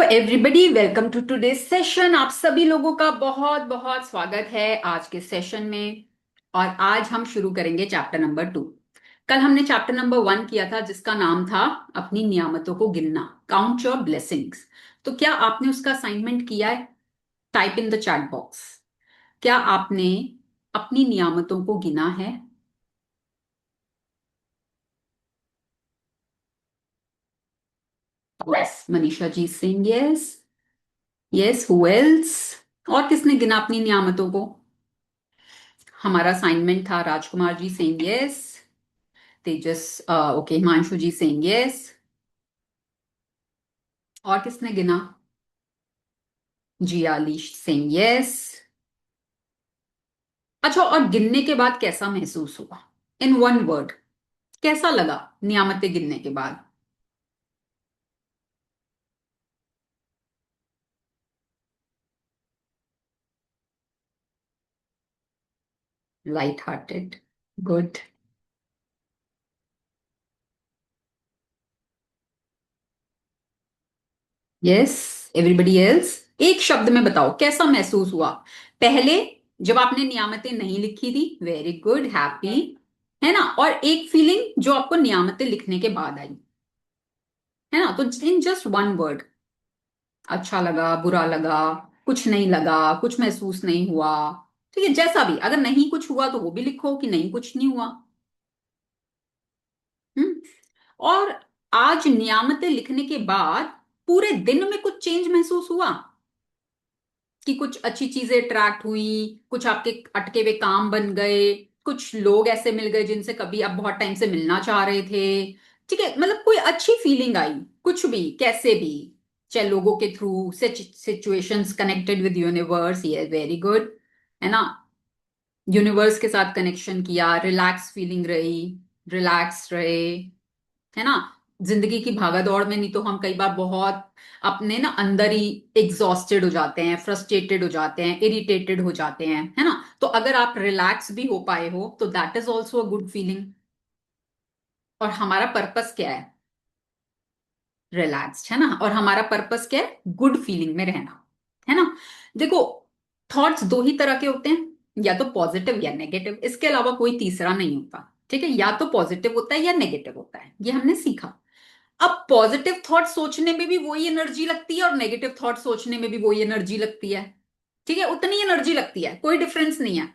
Everybody welcome to today session. आप सभी लोगों का बहुत बहुत स्वागत है आज के सेशन में। और आज हम शुरू करेंगे चैप्टर नंबर 2। कल हमने चैप्टर नंबर 1 किया था जिसका नाम था अपनी नियामतों को गिनना, काउंट योर ब्लेसिंग्स। तो क्या आपने उसका असाइनमेंट किया है? Type in the chat box. क्या आपने अपनी नियामतों को गिना है? Yes, Manisha ji Singh yes. Yes, who else? और किसने गिना अपनी नियामतों को? हमारा असाइनमेंट था Rajkumar ji saying yes. Tejas, okay, Himanshu ji saying yes. और किसने गिना? Jiyalish saying yes. अच्छा, और गिनने के बाद कैसा महसूस हुआ? इन वन वर्ड, कैसा लगा नियामतें गिनने के बाद? Light hearted, good. Yes, everybody else. एक शब्द में बताओ कैसा महसूस हुआ पहले जब आपने नियामतें नहीं लिखी थी। वेरी गुड, हैप्पी, है ना। और एक फीलिंग जो आपको नियामतें लिखने के बाद आई, है ना। तो इन जस्ट वन वर्ड, अच्छा लगा, बुरा लगा, कुछ नहीं लगा, कुछ महसूस नहीं हुआ, ठीक है, जैसा भी। अगर नहीं कुछ हुआ तो वो भी लिखो कि नहीं कुछ नहीं हुआ। हम्म। और आज नियामतें लिखने के बाद पूरे दिन में कुछ चेंज महसूस हुआ कि कुछ अच्छी चीजें अट्रैक्ट हुई, कुछ आपके अटके हुए काम बन गए, कुछ लोग ऐसे मिल गए जिनसे कभी आप बहुत टाइम से मिलना चाह रहे थे, ठीक है, मतलब कोई अच्छी फीलिंग आई, कुछ भी कैसे भी, चाहे लोगों के through, situations connected with universe, ये वेरी गुड, है ना। यूनिवर्स के साथ कनेक्शन किया, रिलैक्स फीलिंग रही, रिलैक्स रहे, है ना। जिंदगी की भागदौड़ में नहीं तो हम कई बार बहुत अपने ना अंदर ही एग्जॉस्टेड हो जाते हैं, फ्रस्ट्रेटेड हो जाते हैं, इरिटेटेड हो जाते हैं, है ना। तो अगर आप रिलैक्स भी हो पाए हो तो that is also a good feeling. और हमारा पर्पस क्या है? रिलैक्स्ड, है ना। और हमारा पर्पस क्या है? गुड फीलिंग में रहना, है ना। देखो, थॉट्स दो ही तरह के होते हैं, या तो पॉजिटिव या नेगेटिव, इसके अलावा कोई तीसरा नहीं होता, ठीक है। या तो पॉजिटिव होता है या नेगेटिव होता है, ये हमने सीखा। अब पॉजिटिव थॉट सोचने में भी वही एनर्जी लगती है और नेगेटिव थॉट सोचने में भी वही एनर्जी लगती है, ठीक है, उतनी एनर्जी लगती है, कोई डिफरेंस नहीं है।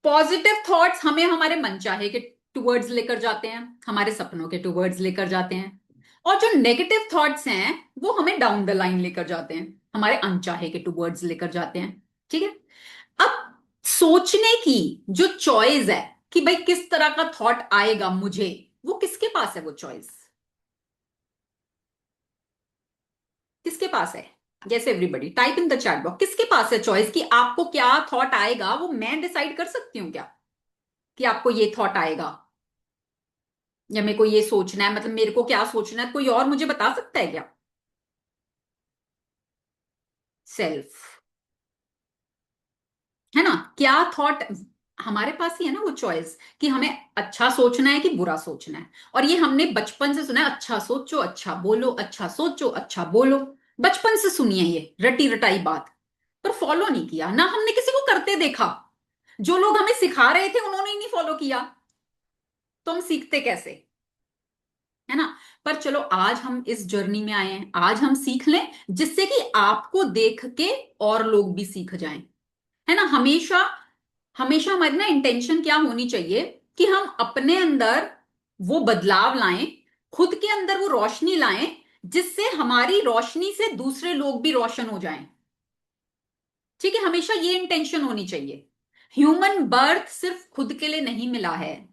पॉजिटिव थॉट्स हमें हमारे मनचाहे के टूवर्ड्स लेकर जाते हैं, हमारे सपनों के टूवर्ड्स लेकर जाते हैं। और जो नेगेटिव थॉट्स हैं वो हमें डाउन द लाइन लेकर जाते हैं, हमारे अनचाहे के टूवर्ड्स लेकर जाते हैं, ठीक है। अब सोचने की जो चॉइस है कि भाई किस तरह का थॉट आएगा मुझे, वो किसके पास है? वो चॉइस किसके पास है? जैसे everybody type in the chat box, किसके पास है चॉइस कि आपको क्या थॉट आएगा? वो मैं डिसाइड कर सकती हूँ क्या कि आपको ये थॉट आएगा, या मेरे को ये सोचना है, मतलब मेरे को क्या सोचना है कोई और मुझे बता सकता है क्या? सेल्फ, है ना। क्या थॉट हमारे पास ही है ना वो चॉइस कि हमें अच्छा सोचना है कि बुरा सोचना है। और ये हमने बचपन से सुना है, अच्छा सोचो अच्छा बोलो, अच्छा सोचो अच्छा बोलो। बचपन से सुनी है ये रटी रटाई बात, पर फॉलो नहीं किया ना, हमने किसी को करते देखा। जो लोग हमें सिखा रहे थे उन्होंने ही नहीं फॉलो किया, तो हम सीखते कैसे, है ना। पर चलो आज हम इस जर्नी में आए हैं, आज हम सीख लें जिससे कि आपको देख के और लोग भी सीख जाएं, है ना। हमेशा हमेशा हमारी ना इंटेंशन क्या होनी चाहिए कि हम अपने अंदर वो बदलाव लाएं, खुद के अंदर वो रोशनी लाएं, जिससे हमारी रोशनी से दूसरे लोग भी रोशन हो जाएं, ठीक है। हमेशा ये इंटेंशन होनी चाहिए। ह्यूमन बर्थ सिर्फ खुद के लिए नहीं मिला है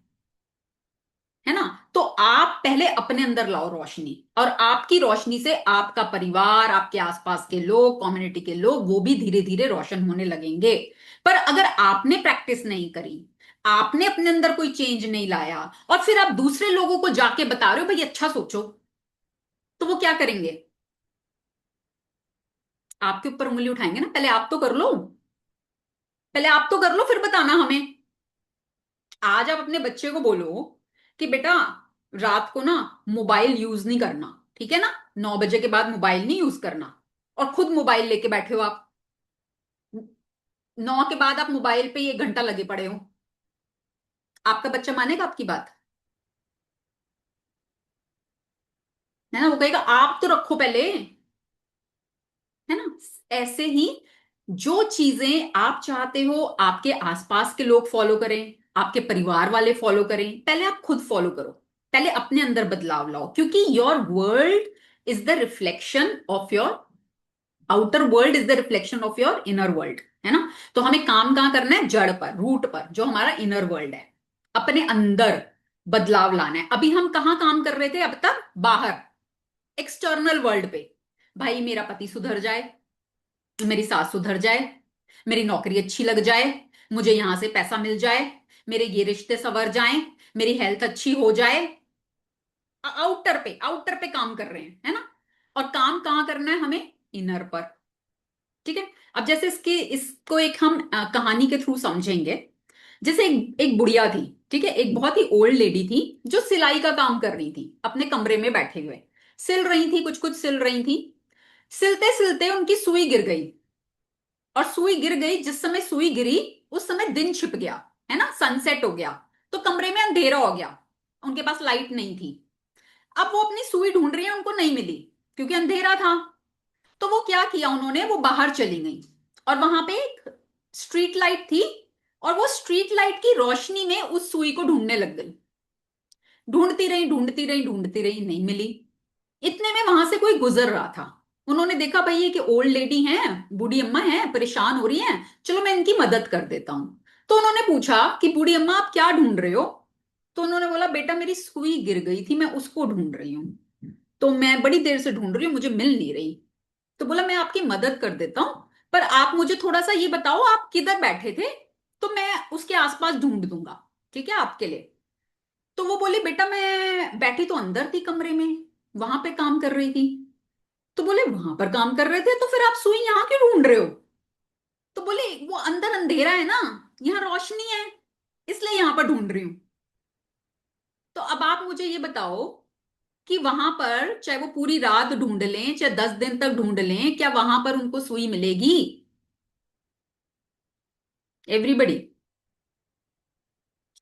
ना। तो आप पहले अपने अंदर लाओ रोशनी, और आपकी रोशनी से आपका परिवार, आपके आसपास के लोग, कम्युनिटी के लोग, वो भी धीरे धीरे रोशन होने लगेंगे। पर अगर आपने प्रैक्टिस नहीं करी, आपने अपने अंदर कोई चेंज नहीं लाया, और फिर आप दूसरे लोगों को जाके बता रहे हो भाई अच्छा सोचो, तो वो क्या करेंगे? आपके ऊपर उंगली उठाएंगे ना। पहले आप तो कर लो, पहले आप तो कर लो, फिर बताना हमें। आज आप अपने बच्चे को बोलो कि बेटा रात को ना मोबाइल यूज नहीं करना, ठीक है ना? 9 बजे के बाद मोबाइल नहीं यूज करना। और खुद मोबाइल लेके बैठे हो आप, 9 के बाद आप मोबाइल पे 1 घंटा लगे पड़े हो। आपका बच्चा मानेगा आपकी बात? है ना? वो कहेगा आप तो रखो पहले। है ना? ऐसे ही जो चीजें आप चाहते हो आपके आसपास के लोग फॉलो करें, आपके परिवार वाले फॉलो करें, पहले आप खुद फॉलो करो। पहले अपने अंदर बदलाव लाओ, क्योंकि your world is the reflection of your outer world, is the reflection of your inner world. है ना? तो हमें काम कहाँ करना है? जड़ पर, रूट पर, जो हमारा इनर वर्ल्ड है। अपने अंदर बदलाव लाना है। अभी हम कहाँ काम कर रहे थे अब तक? बाहर, एक्सटर्नल वर्ल्ड पे। भाई मेरा पति सुधर जाए, मेरी सास सुधर जाए, मेरी नौकरी अच्छी लग जाए, मुझे यहां से पैसा मिल जाए, मेरे ये रिश्ते संवर जाएं, मेरी हेल्थ अच्छी हो जाए। आउटर पे काम कर रहे हैं। है ना? और काम कहाँ करना है हमें? इनर पर। ठीक है? अब जैसे इसको एक हम कहानी के थ्रू समझेंगे। जैसे एक बुढ़िया थी, ठीक है, एक बहुत ही ओल्ड लेडी थी, जो सिलाई का काम कर रही थी अपने कमरे में बैठे हुए। सिल रही थी, कुछ कुछ सिल रही थी। सिलते सिलते उनकी सुई गिर गई। और सुई गिर गई, जिस समय सुई गिरी उस समय दिन छिप गया। है ना? सनसेट हो गया। तो कमरे में अंधेरा हो गया, उनके पास लाइट नहीं थी। अब वो अपनी सुई ढूंढ रही है, उनको नहीं मिली, क्योंकि अंधेरा था। तो वो क्या किया उन्होंने, वो बाहर चली गई। और वहां पे एक स्ट्रीट लाइट थी, और वो स्ट्रीट लाइट की रोशनी में उस सुई को ढूंढने लग गई। ढूंढती रही, ढूंढती रही, ढूंढती रही, नहीं मिली। इतने में वहां से कोई गुजर रहा था। उन्होंने देखा भाई ये कि ओल्ड लेडी हैं, बूढ़ी अम्मा हैं, परेशान हो रही हैं, चलो मैं इनकी मदद कर देता हूं। तो उन्होंने पूछा कि बूढ़ी अम्मा आप क्या ढूंढ रहे हो? तो उन्होंने बोला बेटा मेरी सुई गिर गई थी, मैं उसको ढूंढ रही हूँ। तो मैं बड़ी देर से ढूंढ रही हूँ, मुझे मिल नहीं रही। तो बोला मैं आपकी मदद कर देता हूं, पर आप मुझे थोड़ा सा ये बताओ आप किधर बैठे थे, तो मैं उसके आसपास ढूंढ दूंगा। ठीक है आपके लिए? तो वो बोली बेटा मैं बैठी तो अंदर थी कमरे में, वहां पे काम कर रही थी। तो बोले वहां पर काम कर रहे थे तो फिर आप सुई यहाँ क्यों ढूंढ रहे हो? तो बोले वो अंदर अंधेरा है ना, यहाँ रोशनी है, इसलिए यहां पर ढूंढ रही हूं। तो अब आप मुझे ये बताओ कि वहां पर चाहे वो पूरी रात ढूंढ लें, चाहे 10 दिन तक ढूंढ लें, क्या वहां पर उनको सुई मिलेगी? एवरीबडी,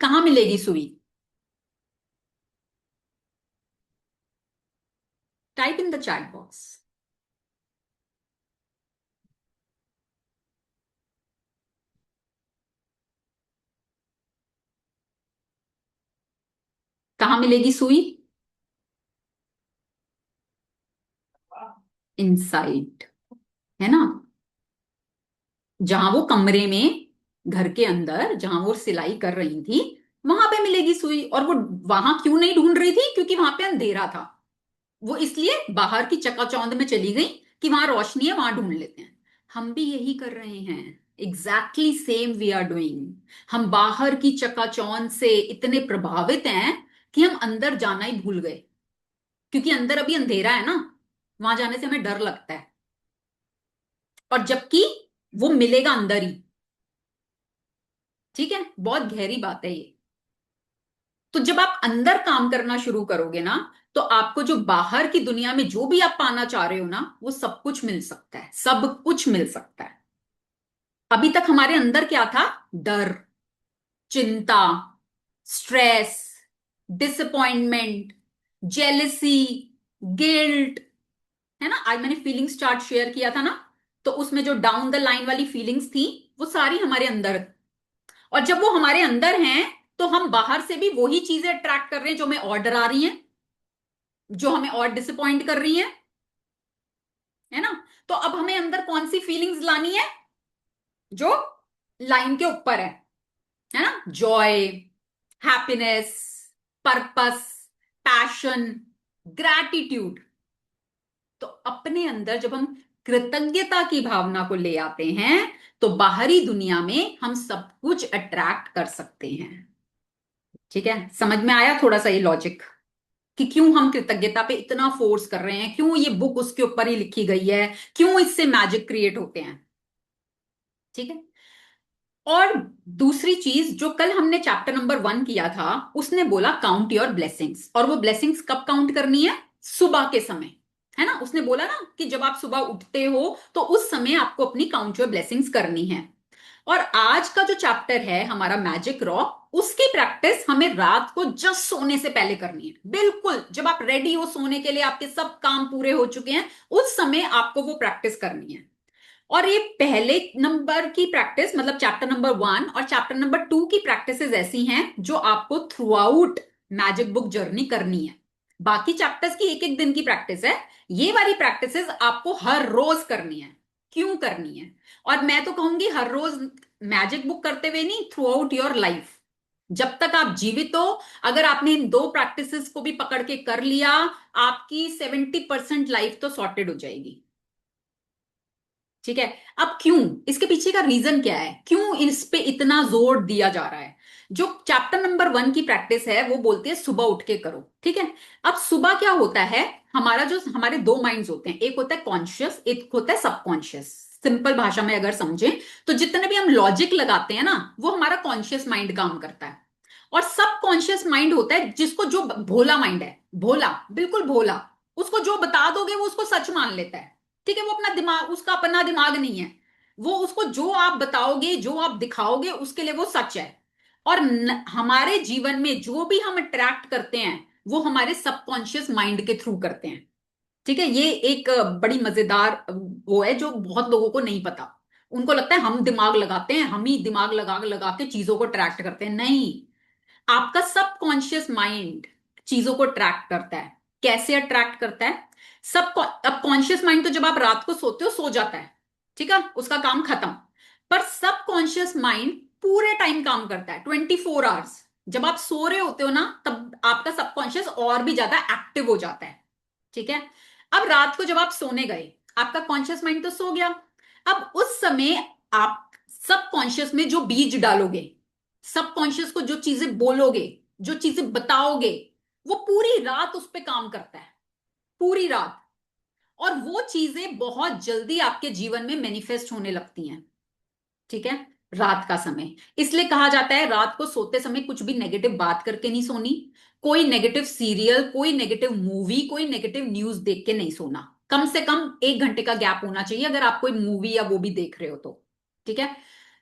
कहाँ मिलेगी सुई? Type in the chat box. कहाँ मिलेगी सुई? इनसाइड। है ना? जहां वो कमरे में, घर के अंदर जहां वो सिलाई कर रही थी, वहां पे मिलेगी सुई। और वो वहां क्यों नहीं ढूंढ रही थी? क्योंकि वहां पे अंधेरा था। वो इसलिए बाहर की चकाचौंध में चली गई कि वहां रोशनी है, वहां ढूंढ लेते हैं। हम भी यही कर रहे हैं। Exactly same we are doing. हम बाहर की चकाचौंध से इतने प्रभावित हैं कि हम अंदर जाना ही भूल गए, क्योंकि अंदर अभी अंधेरा है ना, वहां जाने से हमें डर लगता है। और जबकि वो मिलेगा अंदर ही। ठीक है? बहुत गहरी बात है ये। तो जब आप अंदर काम करना शुरू करोगे ना, तो आपको जो बाहर की दुनिया में जो भी आप पाना चाह रहे हो ना, वो सब कुछ मिल सकता है, सब कुछ मिल सकता है। अभी तक हमारे अंदर क्या था? डर, चिंता, स्ट्रेस, डिसअपॉइंटमेंट, जेलसी, गिल्ट। है ना? आज मैंने फीलिंग्स चार्ट शेयर किया था ना, तो उसमें जो डाउन द लाइन वाली फीलिंग्स थी, वो सारी हमारे अंदर। और जब वो हमारे अंदर हैं, तो हम बाहर से भी वही चीजें अट्रैक्ट कर रहे हैं जो हमें और डरा रही हैं, जो हमें और डिसअपॉइंट कर रही हैं। है ना? तो अब हमें अंदर कौन सी फीलिंग्स लानी है? जो लाइन के ऊपर है ना? Joy, happiness, purpose, passion, gratitude. तो अपने अंदर जब हम कृतज्ञता की भावना को ले आते हैं, तो बाहरी दुनिया में हम सब कुछ अट्रैक्ट कर सकते हैं। ठीक है? समझ में आया थोड़ा सा ये लॉजिक, कि क्यों हम कृतज्ञता पे इतना फोर्स कर रहे हैं, क्यों ये बुक उसके ऊपर ही लिखी गई है, क्यों इससे मैजिक क्रिएट होते हैं। ठीक है? और दूसरी चीज जो कल हमने चैप्टर नंबर 1 किया था, उसने बोला काउंट योर ब्लेसिंग्स। और वो ब्लेसिंग्स कब काउंट करनी है? सुबह के समय, है ना, उसने बोला ना कि जब आप सुबह उठते हो तो उस समय आपको अपनी काउंट योर ब्लेसिंग्स करनी है। और आज का जो चैप्टर है हमारा मैजिक रॉक, उसकी प्रैक्टिस हमें रात को जस्ट सोने से पहले करनी है। बिल्कुल जब आप रेडी हो सोने के लिए, आपके सब काम पूरे हो चुके हैं, उस समय आपको वो प्रैक्टिस करनी है। और ये पहले नंबर की प्रैक्टिस, मतलब चैप्टर नंबर 1 और चैप्टर नंबर 2 की प्रैक्टिसेस ऐसी हैं जो आपको through out magic book journey करनी है। बाकी चैप्टर्स की एक एक दिन की प्रैक्टिस है, ये वाली प्रैक्टिसेस आपको हर रोज करनी है। क्यों करनी है? और मैं तो कहूंगी हर रोज मैजिक बुक करते हुए नहीं, थ्रू आउट योर लाइफ, जब तक आप जीवित हो। अगर आपने इन दो प्रैक्टिसेस को भी पकड़ के कर लिया, आपकी 70% लाइफ तो सॉर्टेड हो जाएगी। ठीक है। अब क्यों, इसके पीछे का रीजन क्या है, क्यों इस पे इतना जोर दिया जा रहा है? जो चैप्टर नंबर 1 की प्रैक्टिस है वो बोलती है सुबह उठ के करो। ठीक है। अब सुबह क्या होता है, हमारा जो हमारे दो माइंड्स होते हैं, एक होता है कॉन्शियस, एक होता है सबकॉन्शियस। सिंपल भाषा में अगर समझें तो जितने भी हम लॉजिक लगाते हैं ना, वो हमारा कॉन्शियस माइंड काम करता है। और सबकॉन्शियस माइंड होता है जिसको, जो भोला माइंड है, भोला, बिल्कुल भोला, उसको जो बता दोगे वो उसको सच मान लेता है। ठीक है, वो अपना दिमाग, उसका अपना दिमाग नहीं है, वो उसको जो आप बताओगे, जो आप दिखाओगे, उसके लिए वो सच है। और हमारे जीवन में जो भी हम अट्रैक्ट करते हैं वो हमारे सबकॉन्शियस माइंड के थ्रू करते हैं। ठीक है, ये एक बड़ी मजेदार वो है जो बहुत लोगों को नहीं पता। उनको लगता है हम दिमाग लगाते हैं, हम ही दिमाग लगा लगा के चीजों को अट्रैक्ट करते हैं। नहीं, आपका सबकॉन्शियस माइंड चीजों को अट्रैक्ट करता है। कैसे अट्रैक्ट करता है? सब, अब कॉन्शियस माइंड तो जब आप रात को सोते हो सो जाता है, ठीक है, उसका काम खत्म। पर सबकॉन्शियस माइंड पूरे टाइम काम करता है, 24 आवर्स। जब आप सो रहे होते हो ना, तब आपका सबकॉन्शियस और भी ज्यादा एक्टिव हो जाता है। ठीक है। अब रात को जब आप सोने गए, आपका कॉन्शियस माइंड तो सो गया। अब उस समय आप सबकॉन्शियस में जो बीज डालोगे, सबकॉन्शियस को जो चीजें बोलोगे, जो चीजें बताओगे, वो पूरी रात उस पर काम करता है, पूरी रात। और वो चीजें बहुत जल्दी आपके जीवन में मैनिफेस्ट होने लगती हैं। ठीक है। रात का समय इसलिए कहा जाता है रात को सोते समय कुछ भी नेगेटिव बात करके नहीं सोनी, कोई नेगेटिव सीरियल, कोई नेगेटिव मूवी, कोई नेगेटिव न्यूज देख के नहीं सोना। कम से कम 1 घंटे का गैप होना चाहिए अगर आप कोई मूवी या वो भी देख रहे हो तो। ठीक है।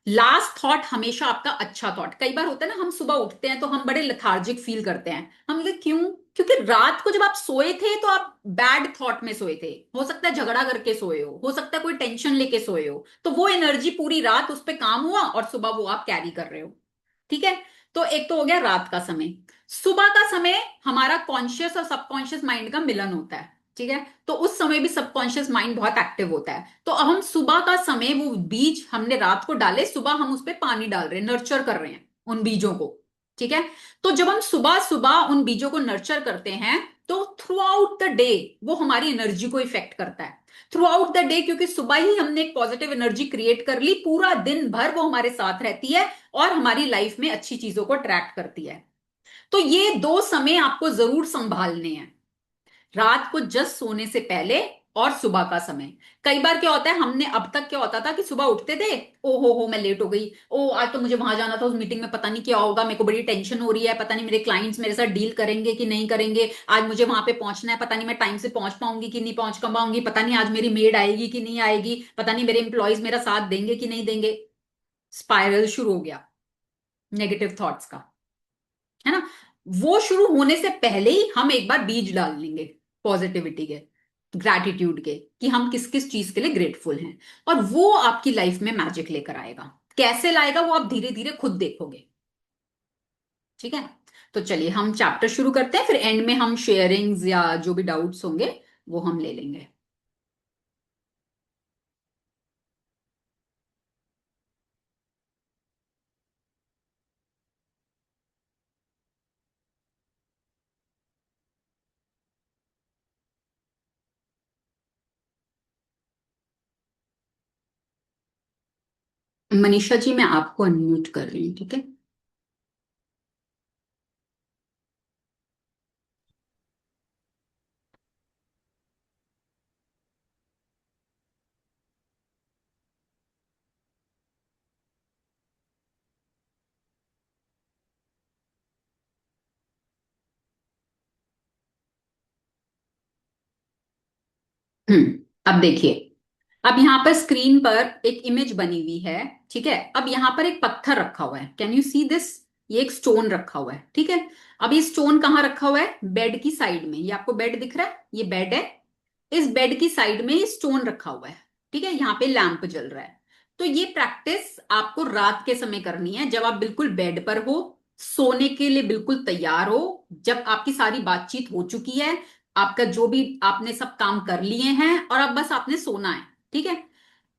लास्ट थॉट हमेशा आपका अच्छा थॉट। कई बार होता है ना, हम सुबह उठते हैं तो हम बड़े लेथार्जिक फील करते हैं, हम बोलते क्यों? क्योंकि रात को जब आप सोए थे तो आप बैड थॉट में सोए थे, हो सकता है झगड़ा करके सोए हो सकता है कोई टेंशन लेके सोए हो, तो वो एनर्जी पूरी रात उस पर काम हुआ और सुबह वो आप कैरी कर रहे हो। ठीक है। तो एक तो हो गया रात का समय। सुबह का समय हमारा कॉन्शियस और सबकॉन्शियस माइंड का मिलन होता है। ठीक है। तो उस समय भी सबकॉन्शियस माइंड बहुत एक्टिव होता है। तो अब हम सुबह का समय, वो बीज हमने रात को डाले, सुबह हम उस पर पानी डाल रहे हैं, नर्चर कर रहे हैं उन बीजों को। ठीक है। तो जब हम सुबह सुबह उन बीजों को नर्चर करते हैं तो थ्रू आउट द डे वो हमारी एनर्जी को इफेक्ट करता है। थ्रू आउट द डे, क्योंकि सुबह ही हमने एक पॉजिटिव एनर्जी क्रिएट कर ली, पूरा दिन भर वो हमारे साथ रहती है और हमारी लाइफ में अच्छी चीजों को अट्रैक्ट करती है। तो ये दो समय आपको जरूर संभालने हैं, रात को जस्ट सोने से पहले और सुबह का समय। कई बार क्या होता है, हमने अब तक क्या होता था कि सुबह उठते थे, ओ हो मैं लेट हो गई, ओ आज तो मुझे वहां जाना था, उस मीटिंग में पता नहीं क्या होगा, मेरे को बड़ी टेंशन हो रही है, पता नहीं मेरे क्लाइंट्स मेरे साथ डील करेंगे कि नहीं करेंगे, आज मुझे वहां पे पहुंचना है, पता नहीं मैं टाइम से पहुंच पाऊंगी कि नहीं पहुंच पाऊंगी, पता नहीं आज मेरी मेड आएगी कि नहीं आएगी, पता नहीं मेरे इंप्लॉयज मेरा साथ देंगे कि नहीं देंगे। स्पाइरल शुरू हो गया नेगेटिव थॉट्स का, है ना। वो शुरू होने से पहले ही हम एक बार बीज डाल लेंगे पॉजिटिविटी के, ग्रैटिट्यूड के, कि हम किस किस चीज के लिए ग्रेटफुल हैं। और वो आपकी लाइफ में मैजिक लेकर आएगा। कैसे लाएगा वो आप धीरे धीरे खुद देखोगे। ठीक है। तो चलिए हम चैप्टर शुरू करते हैं, फिर एंड में हम शेयरिंग्स या जो भी डाउट्स होंगे वो हम ले लेंगे। मनीषा जी मैं आपको अनम्यूट कर रही हूँ, ठीक है। अब देखिए, अब यहाँ पर स्क्रीन पर एक इमेज बनी हुई है। ठीक है, अब यहाँ पर एक पत्थर रखा हुआ है, कैन यू सी दिस? ये एक स्टोन रखा हुआ है। ठीक है, अब ये स्टोन कहाँ रखा हुआ है? बेड की साइड में। ये आपको बेड दिख रहा है? ये बेड है, इस बेड की साइड में ये स्टोन रखा हुआ है। ठीक है, यहाँ पे लैंप जल रहा है। तो ये प्रैक्टिस आपको रात के समय करनी है, जब आप बिल्कुल बेड पर हो, सोने के लिए बिल्कुल तैयार हो, जब आपकी सारी बातचीत हो चुकी है, आपका जो भी आपने सब काम कर लिए हैं, और अब बस आपने सोना है। ठीक है,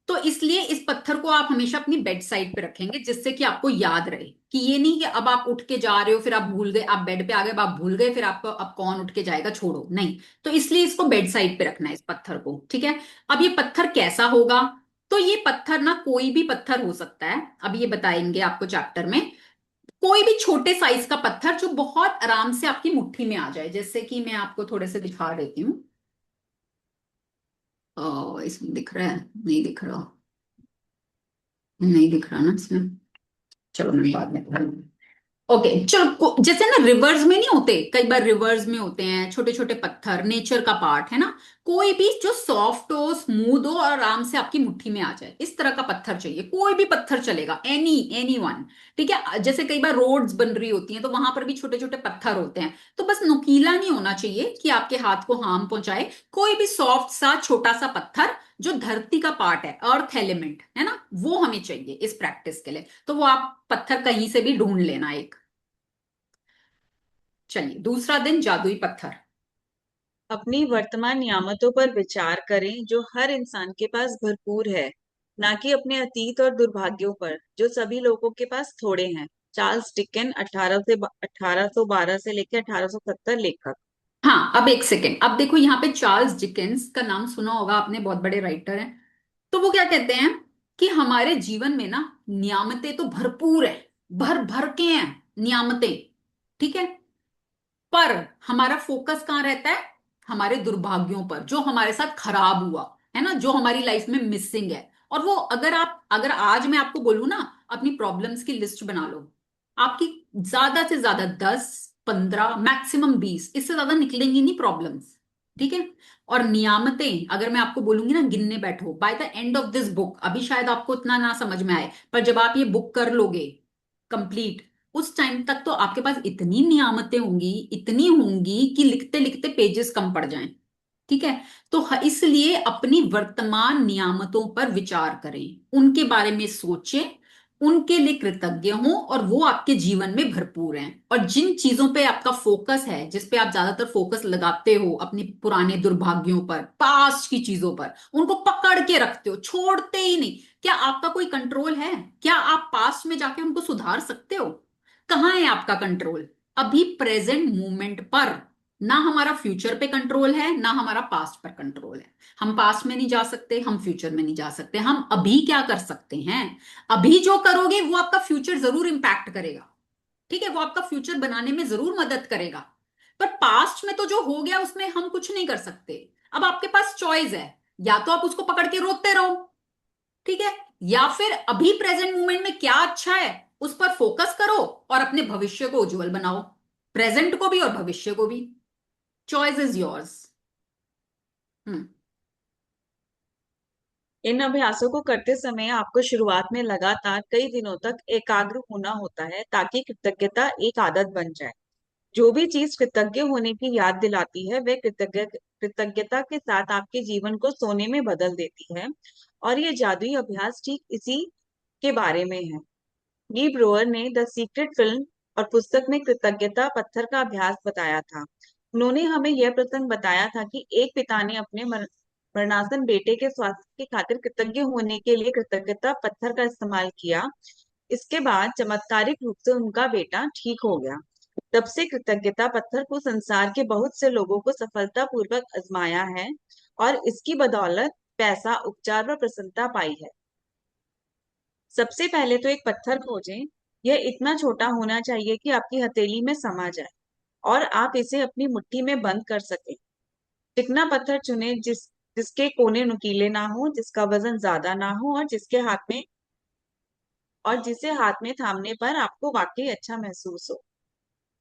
तो इसलिए इस पत्थर को आप हमेशा अपनी बेड साइड पे रखेंगे, जिससे कि आपको याद रहे कि ये नहीं कि अब आप उठ के जा रहे हो, फिर आप भूल गए, आप बेड पे आ गए, अब आप भूल गए, फिर आपको अब कौन उठ के जाएगा, छोड़ो नहीं। तो इसलिए इसको बेड साइड पे रखना है, इस पत्थर को। ठीक है, अब ये पत्थर कैसा होगा? तो ये पत्थर ना कोई भी पत्थर हो सकता है, अब ये बताएंगे आपको चैप्टर में। कोई भी छोटे साइज का पत्थर जो बहुत आराम से आपकी मुट्ठी में आ जाए, जैसे कि मैं आपको थोड़े से दिखा देती हूँ। इसमें दिख रहा है? नहीं दिख रहा, नहीं दिख रहा ना इसमें। चलो मैं बाद में दिखा दूंगी। ओके, चलो जैसे ना रिवर्स में नहीं होते, कई बार रिवर्स में होते हैं छोटे छोटे पत्थर, नेचर का पार्ट है ना। कोई भी जो सॉफ्ट हो, स्मूथ हो और आराम से आपकी मुट्ठी में आ जाए, इस तरह का पत्थर चाहिए। कोई भी पत्थर चलेगा, एनी वन। ठीक है, जैसे कई बार रोड्स बन रही होती हैं, तो वहां पर भी छोटे छोटे पत्थर होते हैं, तो बस नुकीला नहीं होना चाहिए कि आपके हाथ को हार्म पहुंचाए। कोई भी सॉफ्ट सा छोटा सा पत्थर जो धरती का पार्ट है, अर्थ एलिमेंट है ना, वो हमें चाहिए इस प्रैक्टिस के लिए। तो वो आप पत्थर कहीं से भी ढूंढ लेना एक। चलिए, दूसरा दिन जादुई पत्थर। अपनी वर्तमान नियामतों पर विचार करें जो हर इंसान के पास भरपूर है, ना कि अपने अतीत और दुर्भाग्यों पर जो सभी लोगों के पास थोड़े हैं। चार्ल्स डिकेन 1812 से लेकर 1870 लेखक। हाँ, अब एक सेकेंड, अब देखो यहाँ पे चार्ल्स डिकेंस का नाम सुना होगा आपने, बहुत बड़े राइटर हैं। तो वो क्या कहते हैं कि हमारे जीवन में ना नियामतें तो भरपूर है, भर भर के हैं नियामतें। ठीक है, पर हमारा फोकस कहाँ रहता है? हमारे दुर्भाग्यों पर, जो हमारे साथ खराब हुआ है ना, जो हमारी लाइफ में मिसिंग है। और वो अगर आज मैं आपको बोलूं ना, अपनी प्रॉब्लम्स की लिस्ट बना लो, आपकी ज्यादा से ज्यादा 10 15 मैक्सिमम 20, इससे ज्यादा निकलेंगी नहीं प्रॉब्लम्स। ठीक है, और नियामतें अगर मैं आपको बोलूंगी ना, गिनने बैठो by the end of this book, अभी शायद आपको इतना ना समझ में आए, पर जब आप ये बुक कर लोगे कंप्लीट, उस टाइम तक तो आपके पास इतनी नियामतें होंगी, इतनी होंगी कि लिखते लिखते पेजेस कम पड़ जाएं। ठीक है, तो इसलिए अपनी वर्तमान नियामतों पर विचार करें, उनके बारे में सोचें, उनके लिए कृतज्ञ हों, और वो आपके जीवन में भरपूर हैं। और जिन चीजों पे आपका फोकस है, जिस पे आप ज्यादातर फोकस लगाते हो, अपने पुराने दुर्भाग्यों पर, पास्ट की चीजों पर, उनको पकड़ के रखते हो, छोड़ते ही नहीं। क्या आपका कोई कंट्रोल है? क्या आप पास्ट में जाके उनको सुधार सकते हो? कहाँ है आपका कंट्रोल? अभी प्रेजेंट मोमेंट पर। ना हमारा फ्यूचर पे कंट्रोल है, ना हमारा पास्ट पर कंट्रोल है। हम पास्ट में नहीं जा सकते, हम फ्यूचर में नहीं जा सकते। हम अभी क्या कर सकते हैं? अभी जो करोगे वो आपका फ्यूचर जरूर इंपैक्ट करेगा। ठीक है, वो आपका फ्यूचर बनाने में जरूर मदद करेगा। पर पास्ट में तो जो हो गया उसमें हम कुछ नहीं कर सकते। अब आपके पास चॉइस है, या तो आप उसको पकड़ के रोते रहो, ठीक है, या फिर अभी प्रेजेंट मोमेंट में क्या अच्छा है उस पर फोकस करो, और अपने भविष्य को उज्जवल बनाओ, प्रेजेंट को भी और भविष्य को भी। Choice is yours. हम्म। इन अभ्यासों को करते समय आपको शुरुआत में लगातार कई दिनों तक एकाग्र होना होता है ताकि कृतज्ञता एक आदत बन जाए। जो भी चीज कृतज्ञ होने की याद दिलाती है वह कृतज्ञता के साथ आपके जीवन को सोने में बदल देती है। और ये जादुई अभ्यास ठीक इसी के बारे में है। गी ब्रोअर ने द सीक्रेट फिल्म और पुस्तक में कृतज्ञता पत्थर का अभ्यास बताया था। उन्होंने हमें यह प्रसंग बताया था कि एक पिता ने अपने मरणासन बेटे के स्वास्थ्य की खातिर कृतज्ञ होने के लिए कृतज्ञता पत्थर का इस्तेमाल किया। इसके बाद चमत्कारिक रूप से उनका बेटा ठीक हो गया। तब से कृतज्ञता पत्थर को संसार के बहुत से लोगों को सफलतापूर्वक आजमाया है और इसकी बदौलत पैसा, उपचार व प्रसन्नता पाई है। सबसे पहले तो एक पत्थर खोजें। यह इतना छोटा होना चाहिए कि आपकी हथेली में समा जाए और आप इसे अपनी मुट्ठी में बंद कर सकें। चिकना पत्थर चुनें जिसके कोने नुकीले ना हो, जिसका वजन ज्यादा ना हो और जिसे हाथ में थामने पर आपको वाकई अच्छा महसूस हो।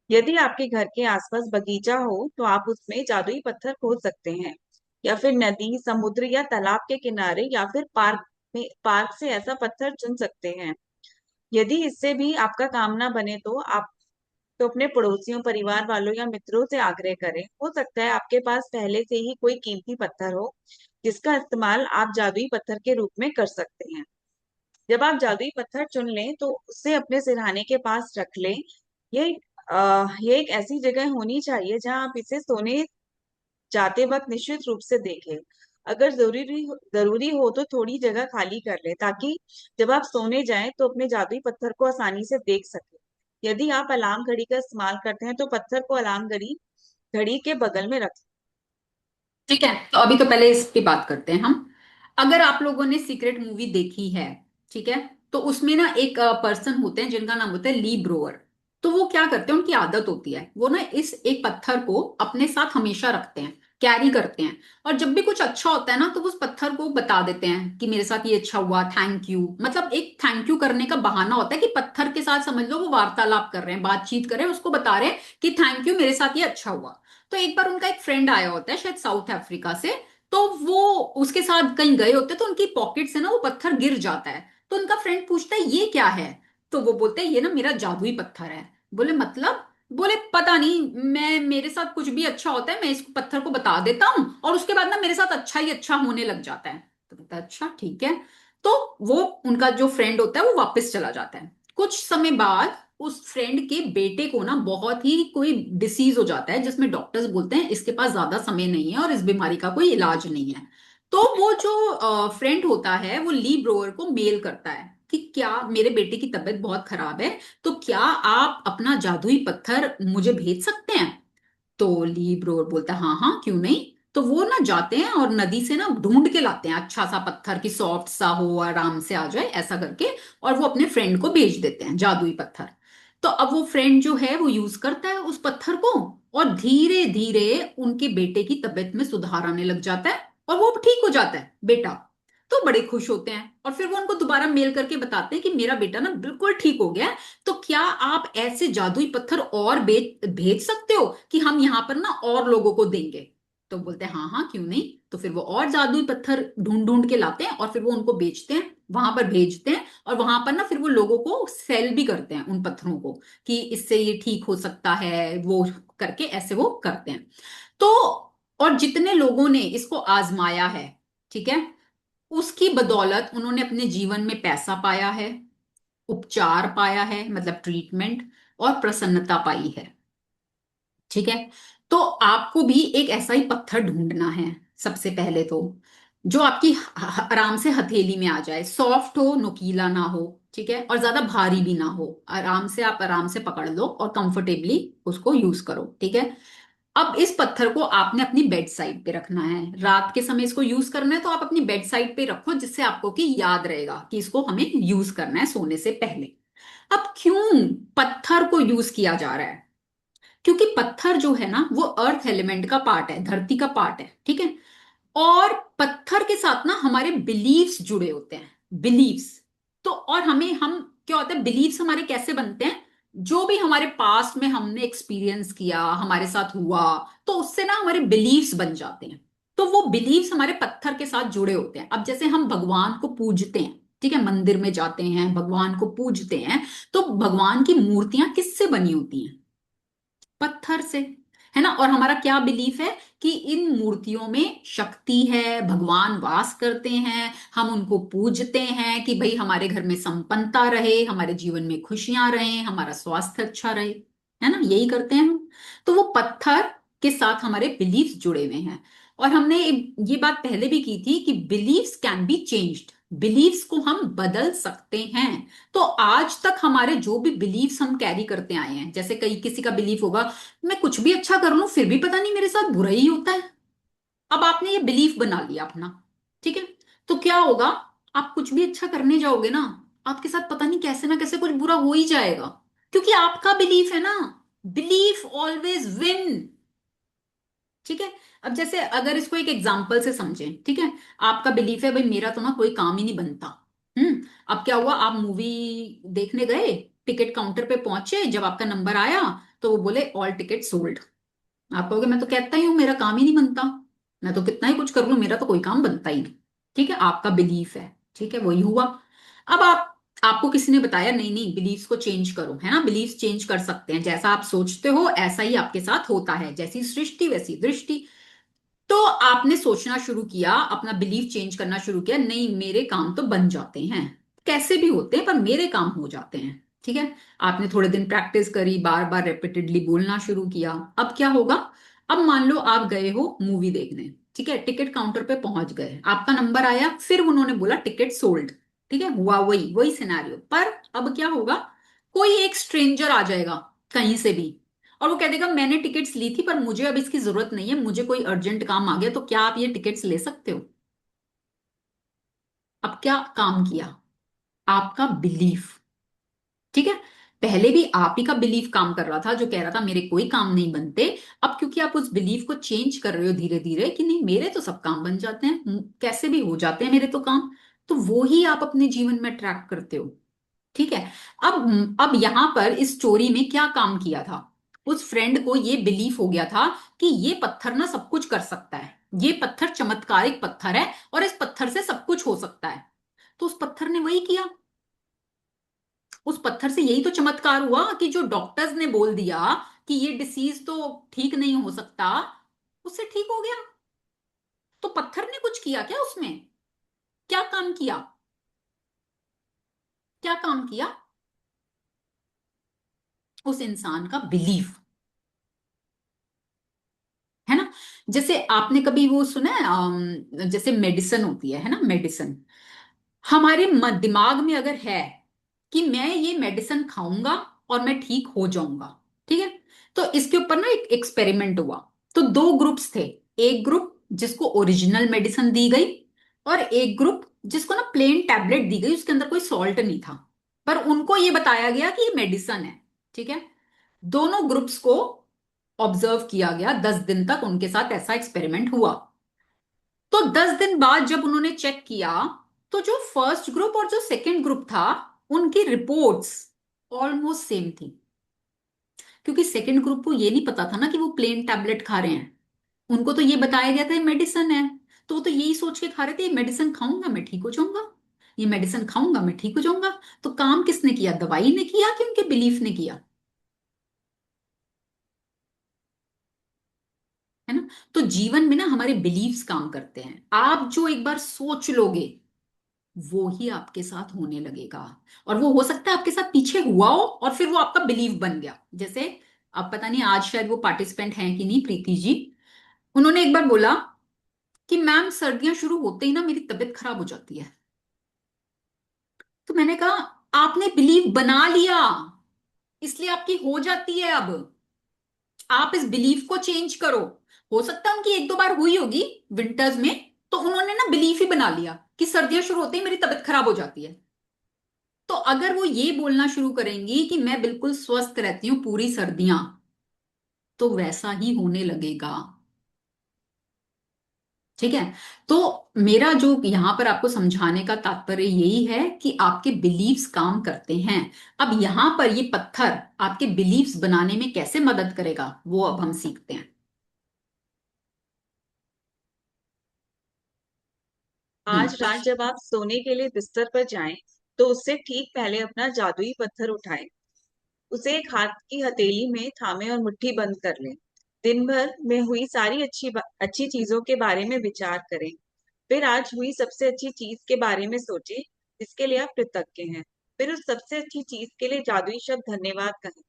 यदि आपके घर के आसपास बगीचा हो तो आप उसमें जादुई पत्थर खोद सकते हैं। या फिर नदी, समुद्र या तालाब के किनारे या फिर पार्क से ऐसा पत्थर चुन सकते हैं। यदि इससे भी आपका काम ना बने तो आप तो अपने पड़ोसियों, परिवार वालों या मित्रों से आग्रह करें। हो सकता है आपके पास पहले से ही कोई कीमती पत्थर हो जिसका इस्तेमाल आप जादुई पत्थर के रूप में कर सकते हैं। जब आप जादुई पत्थर चुन लें तो उसे अपने सिरहाने के पास रख लें। ये ये एक ऐसी जगह होनी चाहिए जहां आप इसे सोने जाते वक्त निश्चित रूप से देखें। अगर जरूरी हो तो थोड़ी जगह खाली कर लें ताकि जब आप सोने जाएं तो अपने जादुई पत्थर को आसानी से देख सकें। यदि आप अलार्म घड़ी का इस्तेमाल करते हैं तो पत्थर को अलार्म घड़ी घड़ी के बगल में रखें। ठीक है, तो अभी तो पहले इस पे बात करते हैं हम। अगर आप लोगों ने सीक्रेट मूवी देखी है, ठीक है, तो उसमें ना एक पर्सन होते हैं जिनका नाम होता है ली ब्रोअर। तो वो क्या करते हैं, उनकी आदत होती है वो ना इस एक पत्थर को अपने साथ हमेशा रखते हैं, कैरी करते हैं। और जब भी कुछ अच्छा होता है ना तो वो उस पत्थर को बता देते हैं कि मेरे साथ ये अच्छा हुआ, थैंक यू। मतलब एक थैंक यू करने का बहाना होता है कि पत्थर के साथ समझ लो वो वार्तालाप कर रहे हैं, बातचीत कर रहे हैं, उसको बता रहे हैं कि थैंक यू, मेरे साथ ये अच्छा हुआ। तो एक बार उनका एक फ्रेंड आया होता है शायद साउथ अफ्रीका से। तो वो उसके साथ कहीं गए होते हैं, तो उनकी पॉकेट से ना वो पत्थर गिर जाता है। तो उनका फ्रेंड पूछता है ये क्या है। तो वो बोलते हैं ये ना मेरा जादुई पत्थर है। बोले मतलब। बोले पता नहीं, मैं मेरे साथ कुछ भी अच्छा होता है मैं इस पत्थर को बता देता हूँ और उसके बाद ना मेरे साथ अच्छा ही अच्छा होने लग जाता है। तो कहता है अच्छा ठीक है। तो वो उनका जो फ्रेंड होता है वो वापस चला जाता है। कुछ समय बाद उस फ्रेंड के बेटे को ना बहुत ही कोई डिसीज हो जाता है जिसमें डॉक्टर्स बोलते हैं इसके पास ज्यादा समय नहीं है और इस बीमारी का कोई इलाज नहीं है। तो वो जो फ्रेंड होता है वो ली ब्रोअर को मेल करता है कि क्या मेरे बेटे की तबीयत बहुत खराब है, तो क्या आप अपना जादुई पत्थर मुझे भेज सकते हैं। तो ली ब्रोअर बोलता है हाँ हाँ क्यों नहीं। तो वो ना जाते हैं और नदी से ना ढूंढ के लाते हैं अच्छा सा पत्थर की सॉफ्ट सा हो, आराम से आ जाए ऐसा करके। और वो अपने फ्रेंड को भेज देते हैं जादुई पत्थर। तो अब वो फ्रेंड जो है वो यूज करता है उस पत्थर को। और धीरे धीरे उनके बेटे की तबीयत में सुधार आने लग जाता है और वो ठीक हो जाता है बेटा। तो बड़े खुश होते हैं और फिर वो उनको दोबारा मेल करके बताते हैं कि मेरा बेटा ना बिल्कुल ठीक हो गया है। तो क्या आप ऐसे जादुई पत्थर और भेज सकते हो कि हम यहां पर ना और लोगों को देंगे। तो बोलते हैं हाँ हाँ क्यों नहीं। तो फिर वो और जादुई पत्थर ढूंढ ढूंढ के लाते हैं और फिर वो उनको बेचते हैं, वहां पर भेजते हैं। और वहां पर ना फिर वो लोगों को सेल भी करते हैं उन पत्थरों को कि इससे ये ठीक हो सकता है वो करके ऐसे वो करते हैं। तो और जितने लोगों ने इसको आजमाया है, ठीक है, उसकी बदौलत उन्होंने अपने जीवन में पैसा पाया है, उपचार पाया है मतलब ट्रीटमेंट, और प्रसन्नता पाई है। ठीक है। तो आपको भी एक ऐसा ही पत्थर ढूंढना है सबसे पहले तो, जो आपकी आराम से हथेली में आ जाए, सॉफ्ट हो, नुकीला ना हो, ठीक है, और ज्यादा भारी भी ना हो, आराम से आप आराम से पकड़ लो और कंफर्टेबली उसको यूज करो। ठीक है। अब इस पत्थर को आपने अपनी बेड साइड पे रखना है, रात के समय इसको यूज करना है तो आप अपनी बेड साइड पे रखो जिससे आपको कि याद रहेगा कि इसको हमें यूज करना है सोने से पहले। अब क्यों पत्थर को यूज किया जा रहा है, क्योंकि पत्थर जो है ना वो अर्थ एलिमेंट का पार्ट है, धरती का पार्ट है। ठीक है। और पत्थर के साथ ना हमारे बिलीव्स जुड़े होते हैं, बिलीव्स। तो और हमें हम क्या होता है, बिलीव्स हमारे कैसे बनते हैं, जो भी हमारे पास्ट में हमने एक्सपीरियंस किया, हमारे साथ हुआ, तो उससे ना हमारे बिलीव्स बन जाते हैं। तो वो बिलीव्स हमारे पत्थर के साथ जुड़े होते हैं। अब जैसे हम भगवान को पूजते हैं, ठीक है, मंदिर में जाते हैं भगवान को पूजते हैं, तो भगवान की मूर्तियां किससे बनी होती हैं, पत्थर से, है ना। और हमारा क्या बिलीफ है कि इन मूर्तियों में शक्ति है, भगवान वास करते हैं, हम उनको पूजते हैं कि भाई हमारे घर में संपन्नता रहे, हमारे जीवन में खुशियां रहे, हमारा स्वास्थ्य अच्छा रहे, है ना, यही करते हैं हम। तो वो पत्थर के साथ हमारे बिलीफ्स जुड़े हुए हैं। और हमने ये बात पहले भी की थी कि beliefs can be changed, beliefs को हम बदल सकते हैं। तो आज तक हमारे जो भी बिलीव्स हम कैरी करते आए हैं, जैसे कई किसी का बिलीफ होगा मैं कुछ भी अच्छा कर लूं फिर भी पता नहीं मेरे साथ बुरा ही होता है। अब आपने ये बिलीफ बना लिया अपना, ठीक है, तो क्या होगा, आप कुछ भी अच्छा करने जाओगे ना, आपके साथ पता नहीं कैसे ना कैसे कुछ बुरा हो ही जाएगा, क्योंकि आपका बिलीफ है ना। Belief always win. ठीक है। अब जैसे अगर इसको एक एग्जाम्पल से समझें, ठीक है, आपका बिलीफ है भाई मेरा तो ना कोई काम ही नहीं बनता। अब क्या हुआ, आप मूवी देखने गए, टिकट काउंटर पे पहुंचे, जब आपका नंबर आया तो वो बोले ऑल टिकट सोल्ड। आप कहोगे मैं तो कहता ही हूँ मेरा काम ही नहीं बनता, मैं तो कितना ही कुछ कर लूं, मेरा तो कोई काम बनता ही नहीं। ठीक है, आपका बिलीफ है, ठीक है, वही हुआ। अब आपको किसी ने बताया नहीं नहीं बिलीफ्स को चेंज करो, है ना, बिलीफ्स चेंज कर सकते हैं, जैसा आप सोचते हो ऐसा ही आपके साथ होता है, जैसी सृष्टि वैसी दृष्टि। तो आपने सोचना शुरू किया, अपना बिलीफ चेंज करना शुरू किया, नहीं मेरे काम तो बन जाते हैं, कैसे भी होते हैं पर मेरे काम हो जाते हैं। ठीक है, आपने थोड़े दिन प्रैक्टिस करी, बार बार रेपिटेडली बोलना शुरू किया। अब क्या होगा, अब मान लो आप गए हो मूवी देखने, ठीक है, टिकट काउंटर पे पहुंच गए, आपका नंबर आया, फिर उन्होंने बोला टिकट सोल्ड। ठीक है, हुआ वही वही सिनेरियो, पर अब क्या होगा, कोई एक स्ट्रेंजर आ जाएगा कहीं से भी, और वो कह देगा मैंने टिकट्स ली थी पर मुझे अब इसकी जरूरत नहीं है, मुझे कोई अर्जेंट काम आ गया, तो क्या आप ये टिकट्स ले सकते हो? अब क्या काम किया, आपका बिलीफ। ठीक है, पहले भी आप ही का बिलीफ काम कर रहा था जो कह रहा था मेरे कोई काम नहीं बनते। अब क्योंकि आप उस बिलीफ को चेंज कर रहे हो धीरे धीरे कि नहीं मेरे तो सब काम बन जाते हैं, कैसे भी हो जाते हैं मेरे तो काम, तो वो ही आप अपने जीवन में ट्रैक करते हो। ठीक है, अब यहां पर इस स्टोरी में क्या काम किया था, उस फ्रेंड को ये बिलीफ हो गया था कि ये पत्थर ना सब कुछ कर सकता है, ये पत्थर चमत्कारिक पत्थर है और इस पत्थर से सब कुछ हो सकता है। तो उस पत्थर ने वही किया, उस पत्थर से यही तो चमत्कार हुआ कि जो डॉक्टर्स ने बोल दिया कि ये डिसीज तो ठीक नहीं हो सकता, उससे ठीक हो गया। तो पत्थर ने कुछ किया क्या उसमें, क्या काम किया, क्या काम किया, उस इंसान का बिलीफ, है ना। जैसे आपने कभी वो सुना है जैसे मेडिसिन होती है ना, मेडिसिन हमारे दिमाग में अगर है कि मैं ये मेडिसिन खाऊंगा और मैं ठीक हो जाऊंगा, ठीक है, तो इसके ऊपर ना एक एक्सपेरिमेंट हुआ। तो दो ग्रुप्स थे, एक ग्रुप जिसको ओरिजिनल मेडिसिन दी गई और एक ग्रुप जिसको ना प्लेन टैबलेट दी गई, उसके अंदर कोई सॉल्ट नहीं था, पर उनको ये बताया गया कि ये मेडिसिन है। ठीक है, दोनों ग्रुप्स को ऑब्जर्व किया गया, 10 दिन तक उनके साथ ऐसा एक्सपेरिमेंट हुआ। तो 10 दिन बाद जब उन्होंने चेक किया, तो जो फर्स्ट ग्रुप और जो सेकंड ग्रुप था उनकी रिपोर्ट्स ऑलमोस्ट सेम थी, क्योंकि सेकंड ग्रुप को ये नहीं पता था ना कि वो प्लेन टैबलेट खा रहे हैं, उनको तो ये बताया गया था ये मेडिसिन है, तो वो तो यही सोच के खा रहे थे ये मेडिसिन खाऊंगा मैं ठीक हो जाऊंगा, ये मेडिसिन खाऊंगा मैं ठीक हो जाऊंगा। तो काम किसने किया, दवाई ने किया कि उनके बिलीफ ने किया, है ना। तो जीवन में ना हमारे बिलीव्स काम करते हैं, आप जो एक बार सोच लोगे वो ही आपके साथ होने लगेगा, और वो हो सकता है आपके साथ पीछे हुआ हो और फिर वो आपका बिलीव बन गया। जैसे अब पता नहीं आज शायद वो पार्टिसिपेंट हैं कि नहीं, प्रीति जी, उन्होंने एक बार बोला कि मैम सर्दियां शुरू होते ही ना मेरी तबीयत खराब हो जाती है। तो मैंने कहा आपने बिलीव बना लिया, इसलिए आपकी हो जाती है। अब आप इस बिलीफ को चेंज करो, हो सकता है उनकी एक दो बार हुई होगी विंटर्स में, तो उन्होंने ना बिलीफ ही बना लिया कि सर्दियां शुरू होते ही मेरी तबीयत खराब हो जाती है। तो अगर वो ये बोलना शुरू करेंगी कि मैं बिल्कुल स्वस्थ रहती हूँ पूरी सर्दियां, तो वैसा ही होने लगेगा। ठीक है, तो मेरा जो यहां पर आपको समझाने का तात्पर्य यही है कि आपके बिलीव्स काम करते हैं। अब यहां पर ये पत्थर आपके बिलीव्स बनाने में कैसे मदद करेगा वो अब हम सीखते हैं। हम्म। आज रात जब आप सोने के लिए बिस्तर पर जाएं, तो उससे ठीक पहले अपना जादुई पत्थर उठाएं। उसे एक हाथ की हथेली में थामे और मुट्ठी बंद कर लें। दिन भर में हुई सारी अच्छी चीजों के बारे में विचार करें। फिर आज हुई सबसे अच्छी चीज के बारे में सोचें, जिसके लिए आप कृतज्ञ हैं। फिर उस सबसे अच्छी चीज के लिए जादुई शब्द धन्यवाद कहें।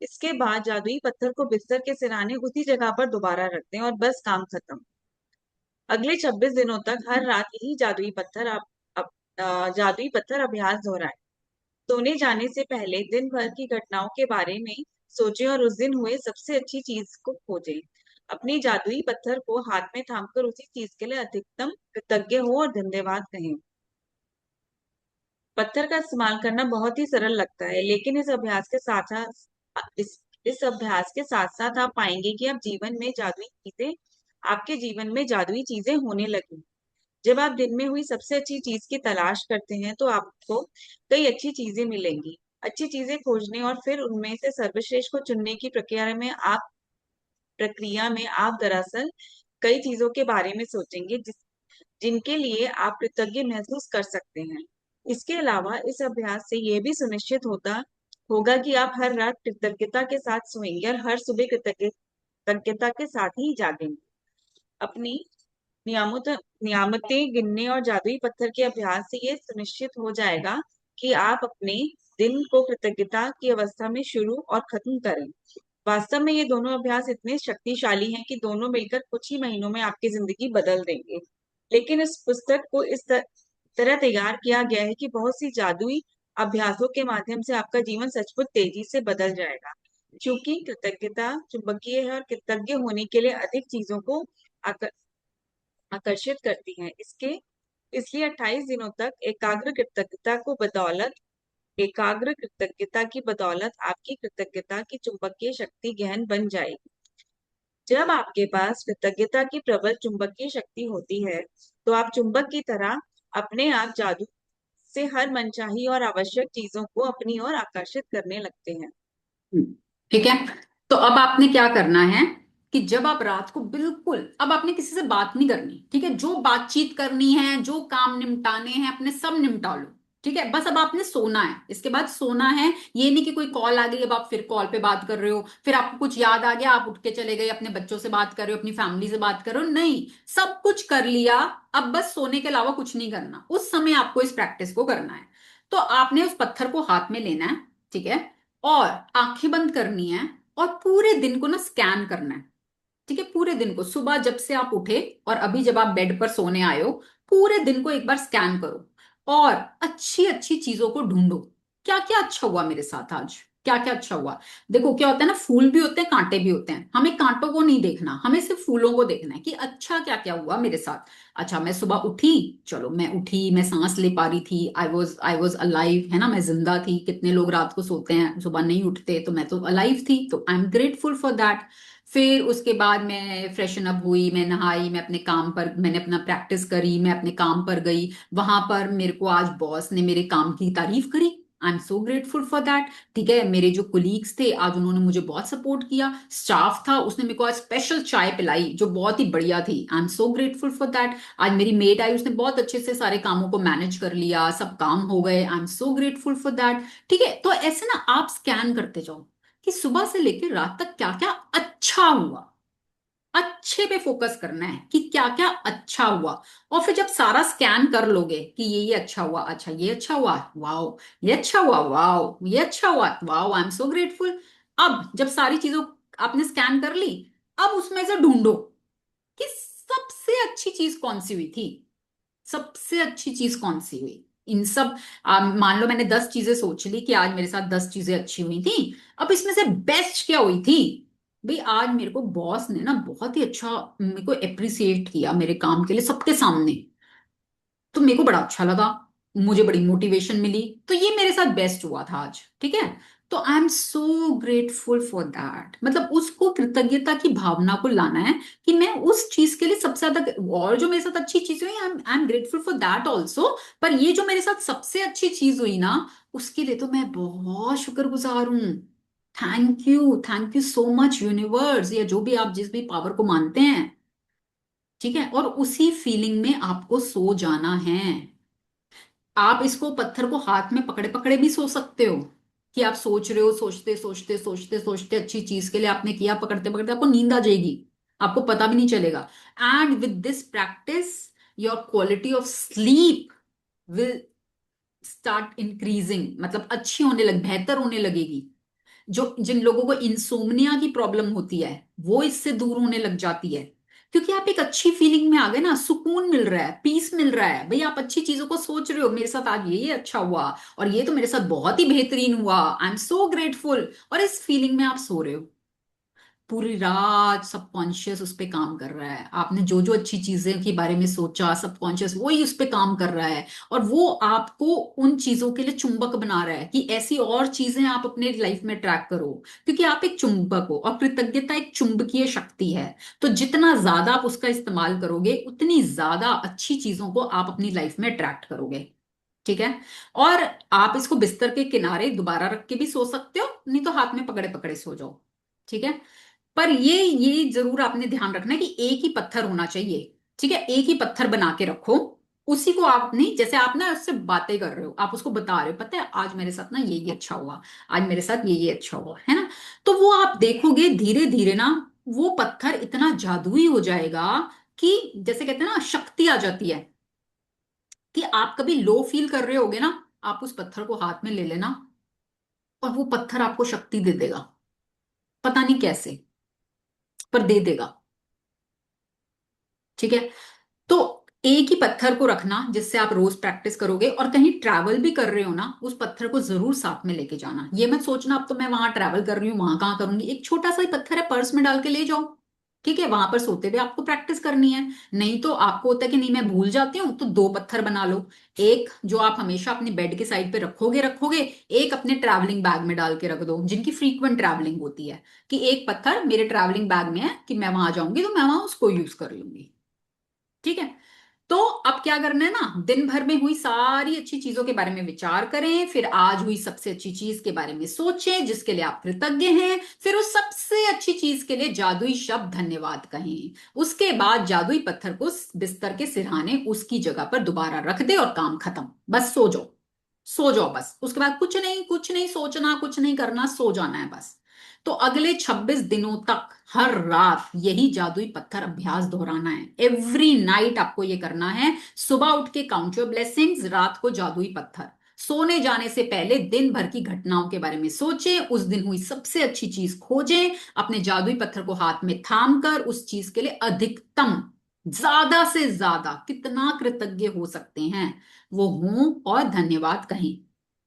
इसके बाद जादुई पत्थर को बिस्तर के सिरहाने उसी जगह पर दोबारा रख दें और बस काम खत्म। अगले 26 दिनों तक हर रात यही जादुई पत्थर अभ्यास दोहराएं। सोने जाने से पहले दिन भर की घटनाओं के बारे में सोचें और उस दिन हुए सबसे अच्छी चीज को खोजें। अपनी जादुई पत्थर को हाथ में थामकर उसी चीज के लिए अधिकतम कृतज्ञ हो और धन्यवाद कहें। पत्थर का इस्तेमाल करना बहुत ही सरल लगता है, लेकिन इस अभ्यास के साथ साथ आप पाएंगे कि आपके जीवन में जादुई चीजें होने लगी। जब आप दिन में हुई सबसे अच्छी चीज की तलाश करते हैं, तो आपको कई अच्छी चीजें मिलेंगी। अच्छी चीजें खोजने और फिर उनमें से सर्वश्रेष्ठ को चुनने की प्रक्रिया में आप दरअसल कई चीजों के बारे में सोचेंगे जिनके लिए आप कृतज्ञ महसूस कर सकते हैं। इसके अलावा इस अभ्यास से यह भी सुनिश्चित होता होगा कि आप हर रात कृतज्ञता के साथ सोएंगे और हर सुबह कृतज्ञता के साथ ही जागेंगे। अपनी नियामत नियामतें गिनने और जादुई पत्थर के अभ्यास से ये सुनिश्चित हो जाएगा कि आप अपने दिन को कृतज्ञता की अवस्था में शुरू और खत्म करें। वास्तव में ये दोनों अभ्यास इतने शक्तिशाली हैं कि दोनों मिलकर कुछ ही महीनों में आपकी जिंदगी बदल देंगे। लेकिन इस पुस्तक को इस तरह तैयार किया गया है कि बहुत सी जादुई अभ्यासों के माध्यम से आपका जीवन सचमुच तेजी से बदल जाएगा। क्योंकि कृतज्ञता चुंबकीय है और कृतज्ञ होने के लिए अधिक चीजों को आकर्षित करती हैं। इसलिए 28 दिनों तक एकाग्र कृतज्ञता की बदौलत आपकी कृतज्ञता की चुंबकीय शक्ति गहन बन जाएगी। जब आपके पास कृतज्ञता की प्रबल चुंबकीय शक्ति होती है तो आप चुंबक की तरह अपने आप जादू से हर मनचाही और आवश्यक चीजों को अपनी ओर आकर्षित करने लगते हैं। ठीक है। तो अब आपने क्या करना है कि जब आप रात को बिल्कुल, अब आपने किसी से बात नहीं करनी, ठीक है, जो बातचीत करनी है, जो काम निपटाने हैं अपने सब निपटा लो। ठीक है, बस अब आपने सोना है, इसके बाद सोना है। ये नहीं कि कोई कॉल आ गई अब आप फिर कॉल पे बात कर रहे हो, फिर आपको कुछ याद आ गया आप उठ के चले गए अपने बच्चों से बात कर रहे हो, अपनी फैमिली से बात कर रहे हो, नहीं, सब कुछ कर लिया। अब बस सोने के अलावा कुछ नहीं करना, उस समय आपको इस प्रैक्टिस को करना है। तो आपने उस पत्थर को हाथ में लेना है, ठीक है, और आंखें बंद करनी है, और पूरे दिन को ना स्कैन करना है। ठीक है, पूरे दिन को, सुबह जब से आप उठे और अभी जब आप बेड पर सोने आए हो, पूरे दिन को एक बार स्कैन करो और अच्छी अच्छी चीजों को ढूंढो। क्या क्या अच्छा हुआ मेरे साथ आज, क्या क्या अच्छा हुआ। देखो क्या होता है ना, फूल भी होते हैं कांटे भी होते हैं, हमें कांटों को नहीं देखना, हमें सिर्फ फूलों को देखना है कि अच्छा क्या क्या हुआ मेरे साथ। अच्छा, मैं सुबह उठी, चलो मैं उठी, मैं सांस ले पा रही थी, आई वॉज अलाइव, है ना, मैं जिंदा थी। कितने लोग रात को सोते हैं सुबह नहीं उठते, तो मैं तो अलाइव थी, तो I am grateful for that. फिर उसके बाद मैं फ्रेशन अप हुई, मैं नहाई, मैं अपने काम पर, मैंने अपना प्रैक्टिस करी, मैं अपने काम पर गई। वहां पर मेरे को आज बॉस ने मेरे काम की तारीफ करी, I am so grateful for that. ठीक है, मेरे जो कुलीग्स थे आज उन्होंने मुझे बहुत सपोर्ट किया, स्टाफ था उसने मेरे को आज स्पेशल चाय पिलाई जो बहुत ही बढ़िया थी, I am so grateful for that. आज मेरी मेड आई, उसने बहुत अच्छे से सारे कामों को मैनेज कर लिया, सब काम हो गए, I am so grateful for that. ठीक है, तो ऐसे ना आप स्कैन करते जाओ कि सुबह से लेकर रात तक क्या क्या अच्छा हुआ। अच्छे पे फोकस करना है कि क्या क्या अच्छा हुआ। और फिर जब सारा स्कैन कर लोगे कि ये अच्छा हुआ, अच्छा ये अच्छा हुआ, वाओ, ये अच्छा हुआ, वाओ, ये अच्छा हुआ, wow, I am so grateful. अब जब सारी चीजों आपने स्कैन कर ली, अब उसमें से ढूंढो कि सबसे अच्छी चीज कौन सी हुई थी, सबसे अच्छी चीज कौन सी हुई। इन सब, मान लो मैंने 10 चीजें सोच ली कि आज मेरे साथ 10 चीजें अच्छी हुई थी, अब इसमें से बेस्ट क्या हुई थी। भाई आज मेरे को बॉस ने ना बहुत ही अच्छा मेरे को अप्रिसिएट किया मेरे काम के लिए सबके सामने, तो मेरे को बड़ा अच्छा लगा, मुझे बड़ी मोटिवेशन मिली, तो ये मेरे साथ बेस्ट हुआ था आज। ठीक है, तो I am so grateful for that, मतलब उसको कृतज्ञता की भावना को लाना है कि मैं उस चीज के लिए सबसे ज्यादा, और जो मेरे साथ अच्छी चीज हुई I am grateful for that also, पर ये जो मेरे साथ सबसे अच्छी चीज हुई ना, उसके लिए तो मैं बहुत शुक्रगुजार हूँ। Thank you so much universe, या जो भी आप जिस भी पावर को मानते हैं। ठीक है, और उसी फीलिंग में आपको सो जाना है। आप इसको पत्थर को हाथ में पकड़े पकड़े भी सो सकते हो, कि आप सोच रहे हो, सोचते सोचते सोचते सोचते अच्छी चीज के लिए आपने किया, पकड़ते पकड़ते आपको नींद आ जाएगी, आपको पता भी नहीं चलेगा। And with this practice your quality of sleep will start increasing, मतलब अच्छी होने लग, बेहतर होने लगेगी। जो जिन लोगों को इंसोम्निया की प्रॉब्लम होती है वो इससे दूर होने लग जाती है, क्योंकि आप एक अच्छी फीलिंग में आ गए ना, सुकून मिल रहा है, पीस मिल रहा है। भाई आप अच्छी चीजों को सोच रहे हो, मेरे साथ आज ये अच्छा हुआ, और ये तो मेरे साथ बहुत ही बेहतरीन हुआ, आई एम सो ग्रेटफुल, और इस फीलिंग में आप सो रहे हो। पूरी रात सबकॉन्शियस उस पे काम कर रहा है, आपने जो जो अच्छी चीजें के बारे में सोचा, सबकॉन्शियस वही उस पे काम कर रहा है, और वो आपको उन चीजों के लिए चुंबक बना रहा है कि ऐसी और चीजें आप अपने लाइफ में ट्रैक करो, क्योंकि आप एक चुंबक हो और कृतज्ञता एक चुंबकीय शक्ति है। तो जितना ज्यादा आप उसका इस्तेमाल करोगे उतनी ज्यादा अच्छी चीजों को आप अपनी लाइफ में अट्रैक्ट करोगे। ठीक है, और आप इसको बिस्तर के किनारे दोबारा रख के भी सो सकते हो, नहीं तो हाथ में पकड़े पकड़े सो जाओ। ठीक है, पर ये जरूर आपने ध्यान रखना है कि एक ही पत्थर होना चाहिए। ठीक है, एक ही पत्थर बना के रखो। उसी को आप नहीं, जैसे आप ना उससे बातें कर रहे हो, आप उसको बता रहे हो, पता है आज मेरे साथ ना ये अच्छा हुआ, आज मेरे साथ ये अच्छा हुआ, है ना। तो वो आप देखोगे धीरे धीरे ना, वो पत्थर इतना जादुई हो जाएगा कि जैसे कहते हैं ना, शक्ति आ जाती है। कि आप कभी लो फील कर रहे होगे ना, आप उस पत्थर को हाथ में ले लेना, और वो पत्थर आपको शक्ति दे देगा। पता नहीं कैसे, पर दे देगा। ठीक है। तो एक ही पत्थर को रखना जिससे आप रोज प्रैक्टिस करोगे, और कहीं ट्रैवल भी कर रहे हो ना, उस पत्थर को जरूर साथ में लेके जाना। ये मत सोचना अब तो मैं वहां ट्रैवल कर रही हूँ, वहां कहाँ करूंगी। एक छोटा सा ही पत्थर है, पर्स में डाल के ले जाओ। ठीक है, वहां पर सोते हुए आपको प्रैक्टिस करनी है। नहीं तो आपको होता है कि नहीं मैं भूल जाती हूँ, तो दो पत्थर बना लो। एक जो आप हमेशा अपने बेड के साइड पे रखोगे रखोगे, एक अपने ट्रैवलिंग बैग में डाल के रख दो, जिनकी फ्रीक्वेंट ट्रैवलिंग होती है। कि एक पत्थर मेरे ट्रैवलिंग बैग में है, कि मैं वहां जाऊंगी तो मैं वहां उसको यूज कर लूंगी। ठीक है। तो अब क्या करना है ना, दिन भर में हुई सारी अच्छी चीजों के बारे में विचार करें, फिर आज हुई सबसे अच्छी चीज के बारे में सोचें जिसके लिए आप कृतज्ञ हैं, फिर उस सबसे अच्छी चीज के लिए जादुई शब्द धन्यवाद कहें। उसके बाद जादुई पत्थर को बिस्तर के सिरहाने उसकी जगह पर दोबारा रख दे, और काम खत्म। बस सो जाओ। सो जाओ बस, उसके बाद कुछ नहीं, कुछ नहीं सोचना, कुछ नहीं करना, सो जाना है बस। तो अगले 26 दिनों तक हर रात यही जादुई पत्थर अभ्यास दोहराना है। एवरी नाइट आपको ये करना है। सुबह उठ के काउंट योर ब्लेसिंग्स, रात को जादुई पत्थर। सोने जाने से पहले दिन भर की घटनाओं के बारे में सोचें, उस दिन हुई सबसे अच्छी चीज खोजें, अपने जादुई पत्थर को हाथ में थाम कर उस चीज के लिए अधिकतम, ज्यादा से ज्यादा कितना कृतज्ञ हो सकते हैं वो हों, और धन्यवाद कहें।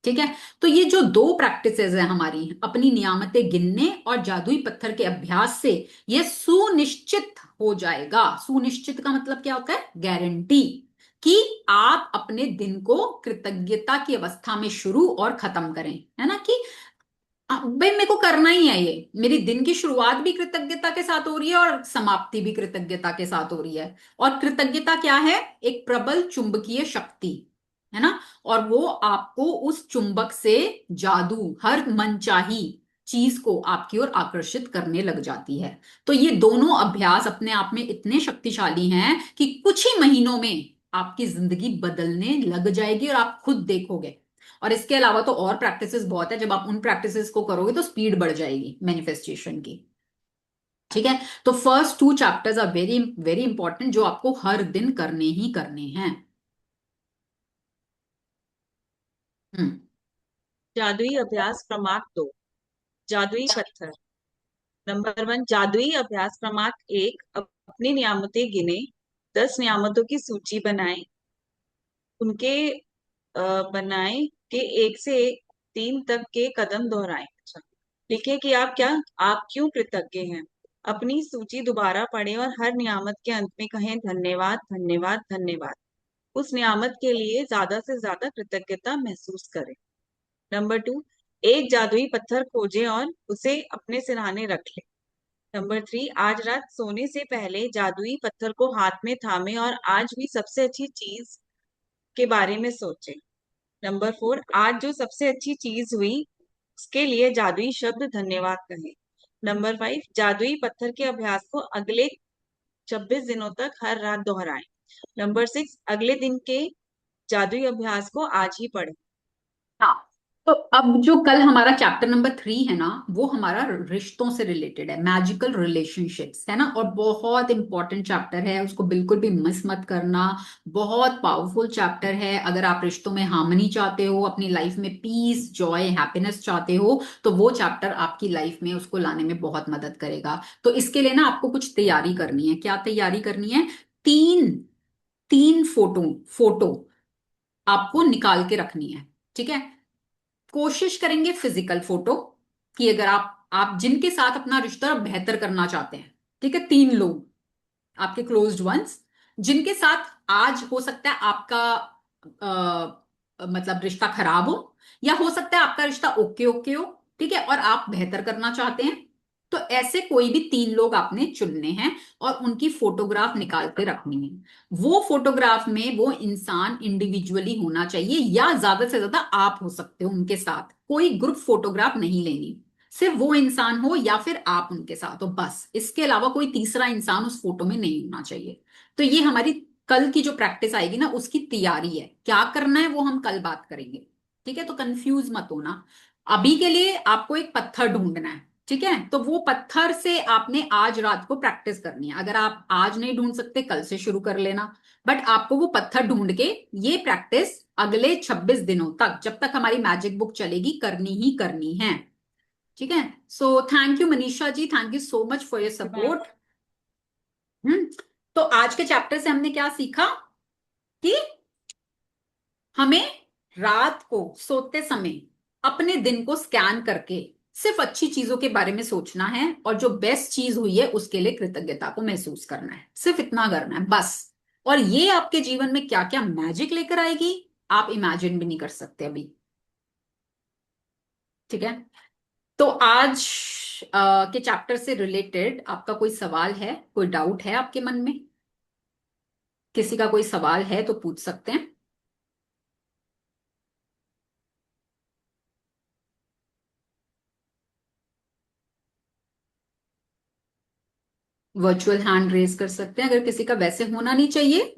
ठीक है। तो ये जो दो प्रैक्टिसेस है हमारी, अपनी नियामतें गिनने और जादुई पत्थर के अभ्यास से, ये सुनिश्चित हो जाएगा। सुनिश्चित का मतलब क्या होता है? गारंटी। कि आप अपने दिन को कृतज्ञता की अवस्था में शुरू और खत्म करें, है ना। कि भाई मेरे को करना ही है ये, मेरी दिन की शुरुआत भी कृतज्ञता के साथ हो रही है और समाप्ति भी कृतज्ञता के साथ हो रही है। और कृतज्ञता क्या है? एक प्रबल चुंबकीय शक्ति, है ना। और वो आपको उस चुंबक से जादू, हर मनचाही चीज को आपकी ओर आकर्षित करने लग जाती है। तो ये दोनों अभ्यास अपने आप में इतने शक्तिशाली हैं कि कुछ ही महीनों में आपकी जिंदगी बदलने लग जाएगी, और आप खुद देखोगे। और इसके अलावा तो और प्रैक्टिसेस बहुत है, जब आप उन प्रैक्टिसेस को करोगे तो स्पीड बढ़ जाएगी मैनिफेस्टेशन की। ठीक है। तो first two chapters are very very important, जो आपको हर दिन करने ही करने हैं। हम्म। जादुई अभ्यास क्रमांक 2, जादुई पत्थर। नंबर 1, जादुई अभ्यास क्रमांक 1, अपनी नियामतें गिने। 10 नियामतों की सूची बनाएं। उनके बनाएं कि 1 से 3 तक के कदम दोहराएं। अच्छा, लिखें कि आप क्यों कृतज्ञ हैं। अपनी सूची दोबारा पढ़ें और हर नियामत के अंत में कहें धन्यवाद धन्यवाद धन्यवाद। उस नियामत के लिए ज्यादा से ज्यादा कृतज्ञता महसूस करें। नंबर 2, एक जादुई पत्थर खोजें और उसे अपने सिरहाने रख लें। नंबर 3, आज रात सोने से पहले जादुई पत्थर को हाथ में थामे और आज हुई सबसे अच्छी चीज के बारे में सोचें। नंबर 4, आज जो सबसे अच्छी चीज हुई उसके लिए जादुई शब्द धन्यवाद कहें। नंबर 5, जादुई पत्थर के अभ्यास को अगले 26 दिनों तक हर रात दोहराएं। नंबर 6, अगले दिन के जादुई अभ्यास को आज ही पढ़ें। हाँ। तो अब जो कल हमारा चैप्टर नंबर 3 है ना, वो हमारा रिश्तों से रिलेटेड है, मैजिकल रिलेशनशिप्स, है ना। और बहुत इंपॉर्टेंट चैप्टर है, उसको बिल्कुल भी मिस मत करना। बहुत पावरफुल चैप्टर है। अगर आप रिश्तों में हार्मनी चाहते हो, अपनी लाइफ में पीस जॉय हैप्पीनेस चाहते हो, तो वो चैप्टर आपकी लाइफ में उसको लाने में बहुत मदद करेगा। तो इसके लिए ना आपको कुछ तैयारी करनी है। क्या तैयारी करनी है? तीन तीन फोटो फोटो आपको निकाल के रखनी है। ठीक है। कोशिश करेंगे फिजिकल फोटो, कि अगर आप जिनके साथ अपना रिश्ता बेहतर करना चाहते हैं। ठीक है, 3 लोग आपके क्लोज्ड वंस, जिनके साथ आज हो सकता है आपका मतलब रिश्ता खराब हो, या हो सकता है आपका रिश्ता ओके ओके हो। ठीक है, और आप बेहतर करना चाहते हैं। तो ऐसे कोई भी 3 लोग आपने चुनने हैं, और उनकी फोटोग्राफ निकाल के रखनी है। वो फोटोग्राफ में वो इंसान इंडिविजुअली होना चाहिए, या ज्यादा से ज्यादा आप हो सकते हो उनके साथ, कोई ग्रुप फोटोग्राफ नहीं लेनी। सिर्फ वो इंसान हो या फिर आप उनके साथ हो, बस इसके अलावा कोई तीसरा इंसान उस फोटो में नहीं होना चाहिए। तो ये हमारी कल की जो प्रैक्टिस आएगी ना, उसकी तैयारी है। क्या करना है वो हम कल बात करेंगे, ठीक है? तो कंफ्यूज मत होना। अभी के लिए आपको एक पत्थर ढूंढना है, ठीक है? तो वो पत्थर से आपने आज रात को प्रैक्टिस करनी है। अगर आप आज नहीं ढूंढ सकते, कल से शुरू कर लेना। बट आपको वो पत्थर ढूंढ के ये प्रैक्टिस अगले 26 दिनों तक, जब तक हमारी मैजिक बुक चलेगी, करनी ही करनी है, ठीक है? So thank you Manisha ji, thank you so much for your ma'am. Support. Hmm. तो आज के चैप्टर से हमने क्या सीखा कि हमें रात को सोते समय अपने दिन को स्कैन करके सिर्फ अच्छी चीजों के बारे में सोचना है, और जो बेस्ट चीज हुई है उसके लिए कृतज्ञता को महसूस करना है। सिर्फ इतना करना है बस। और ये आपके जीवन में क्या क्या मैजिक लेकर आएगी, आप इमेजिन भी नहीं कर सकते अभी, ठीक है? तो आज के चैप्टर से रिलेटेड आपका कोई सवाल है, कोई डाउट है आपके मन में? किसी का कोई सवाल है तो पूछ सकते हैं। वर्चुअल हैंड रेज कर सकते हैं अगर किसी का, वैसे होना नहीं चाहिए।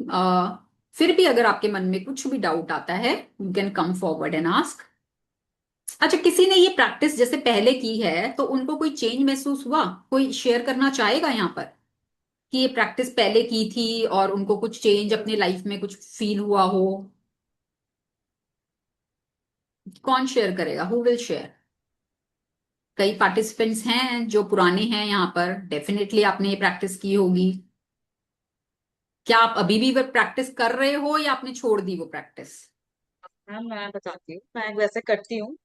फिर भी अगर आपके मन में कुछ भी डाउट आता है, you can come forward and ask. अच्छा, किसी ने ये प्रैक्टिस जैसे पहले की है तो उनको कोई चेंज महसूस हुआ? कोई शेयर करना चाहेगा यहाँ पर कि ये प्रैक्टिस पहले की थी और उनको कुछ चेंज अपनी लाइफ में कुछ फील हुआ हो? कौन शेयर करेगा? Who will share? कई पार्टिसिपेंट्स हैं जो पुराने हैं यहाँ पर, डेफिनेटली आपने ये प्रैक्टिस की होगी। क्या आप अभी भी वो प्रैक्टिस कर रहे हो या आपने छोड़ दी वो प्रैक्टिस? मैम मैं बताती हूँ, मैं वैसे करती हूँ।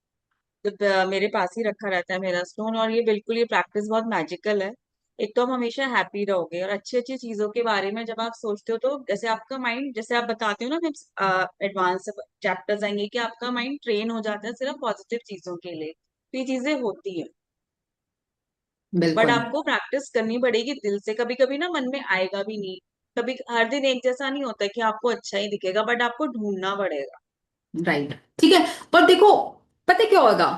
जब मेरे पास ही रखा रहता है मेरा स्टोन, और ये बिल्कुल ये प्रैक्टिस बहुत मैजिकल है। एक तो आप हमेशा हैप्पी रहोगे, और अच्छी अच्छी चीजों के बारे में जब आप सोचते हो तो जैसे आपका माइंड, जैसे आप बताते हो ना, जब एडवांस चैप्टर्स आएंगे कि आपका माइंड ट्रेन हो जाता है सिर्फ पॉजिटिव चीजों के लिए, तो ये चीजें होती है। बट बिल्कुल। आपको प्रैक्टिस करनी पड़ेगी दिल से। कभी कभी ना मन में आएगा भी नहीं, कभी हर दिन एक जैसा नहीं होता कि आपको अच्छा ही दिखेगा, बट आपको ढूंढना पड़ेगा। राइट, ठीक है। पर देखो, पता है क्या होगा,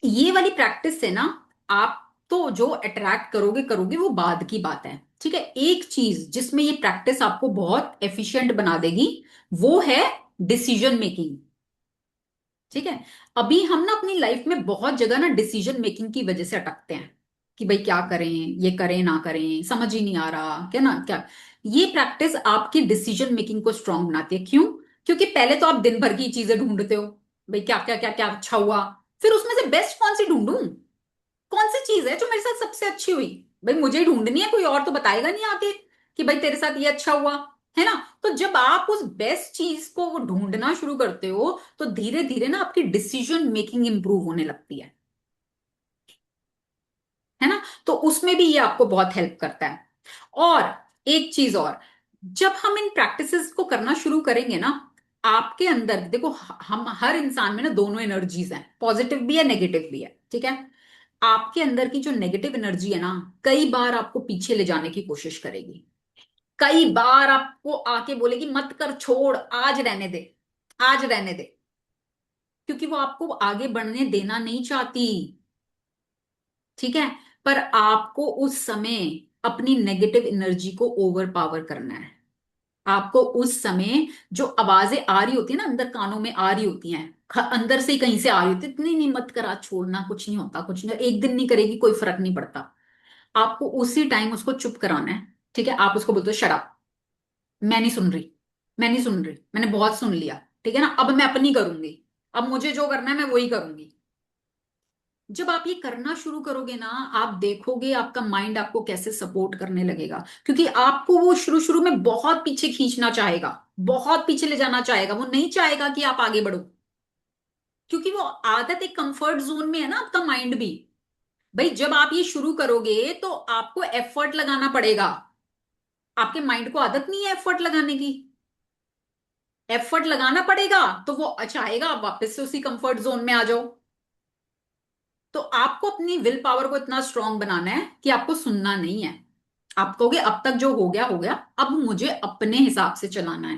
ये वाली प्रैक्टिस से ना आप तो जो अट्रैक्ट करोगे करोगे वो बाद की बात है, ठीक है? एक चीज जिसमें ये प्रैक्टिस आपको बहुत एफिशिएंट बना देगी, वो है डिसीजन मेकिंग, ठीक है? अभी हम ना अपनी लाइफ में बहुत जगह ना डिसीजन मेकिंग की वजह से अटकते हैं कि भाई क्या करें, ये करें ना करें, समझ ही नहीं आ रहा क्या ना क्या। ये प्रैक्टिस आपकी डिसीजन मेकिंग को स्ट्रांग बनाती है। क्यों? क्योंकि पहले तो आप दिन भर की चीजें ढूंढते हो, भाई क्या क्या क्या क्या अच्छा हुआ, फिर उसमें से बेस्ट कौन सी ढूंढूं, कौन सी चीज है जो मेरे साथ सबसे अच्छी हुई। भाई मुझे ही ढूंढनी है, कोई और तो बताएगा नहीं आके कि भाई तेरे साथ ये अच्छा हुआ, है ना? तो जब आप उस बेस्ट चीज को ढूंढना शुरू करते हो तो धीरे धीरे ना आपकी डिसीजन मेकिंग इंप्रूव होने लगती है ना? तो उसमें भी ये आपको बहुत हेल्प करता है। और एक चीज और, जब हम इन प्रैक्टिसेस को करना शुरू करेंगे ना, आपके अंदर देखो, हम हर इंसान में ना दोनों एनर्जीज हैं, पॉजिटिव भी है नेगेटिव भी है, ठीक है? आपके अंदर की जो नेगेटिव एनर्जी है ना, कई बार आपको पीछे ले जाने की कोशिश करेगी, कई बार आपको आके बोलेगी मत कर, छोड़, आज रहने दे, आज रहने दे, क्योंकि वो आपको आगे बढ़ने देना नहीं चाहती, ठीक है? पर आपको उस समय अपनी नेगेटिव एनर्जी को ओवर पावर करना है। आपको उस समय जो आवाजें आ रही होती है ना, अंदर कानों में आ रही होती हैं, अंदर से ही कहीं से आ रही होती है, नहीं नहीं मत करा, छोड़ना, कुछ नहीं होता, कुछ नहीं, एक दिन नहीं करेगी, कोई फर्क नहीं पड़ता। आपको उसी टाइम उसको चुप कराना है, ठीक है? आप उसको बोलते हो शराब, मैं नहीं सुन रही, मैं नहीं सुन रही, मैंने बहुत सुन लिया, ठीक है ना? अब मैं अपनी करूंगी, अब मुझे जो करना है मैं वही करूंगी। जब आप ये करना शुरू करोगे ना, आप देखोगे आपका माइंड आपको कैसे सपोर्ट करने लगेगा, क्योंकि आपको वो शुरू शुरू में बहुत पीछे खींचना चाहेगा, बहुत पीछे ले जाना चाहेगा, वो नहीं चाहेगा कि आप आगे बढ़ो, क्योंकि वो आदत एक कंफर्ट जोन में है ना आपका माइंड भी। भाई जब आप ये शुरू करोगे तो आपको एफर्ट लगाना पड़ेगा, आपके माइंड को आदत नहीं है एफर्ट लगाने की, एफर्ट लगाना पड़ेगा, तो वो चाहेगा आप वापस से उसी कंफर्ट जोन में आ जाओ। तो आपको अपनी विल पावर को इतना स्ट्रांग बनाना है कि आपको सुनना नहीं है। आप कहोगे अब तक जो हो गया हो गया, अब मुझे अपने हिसाब से चलाना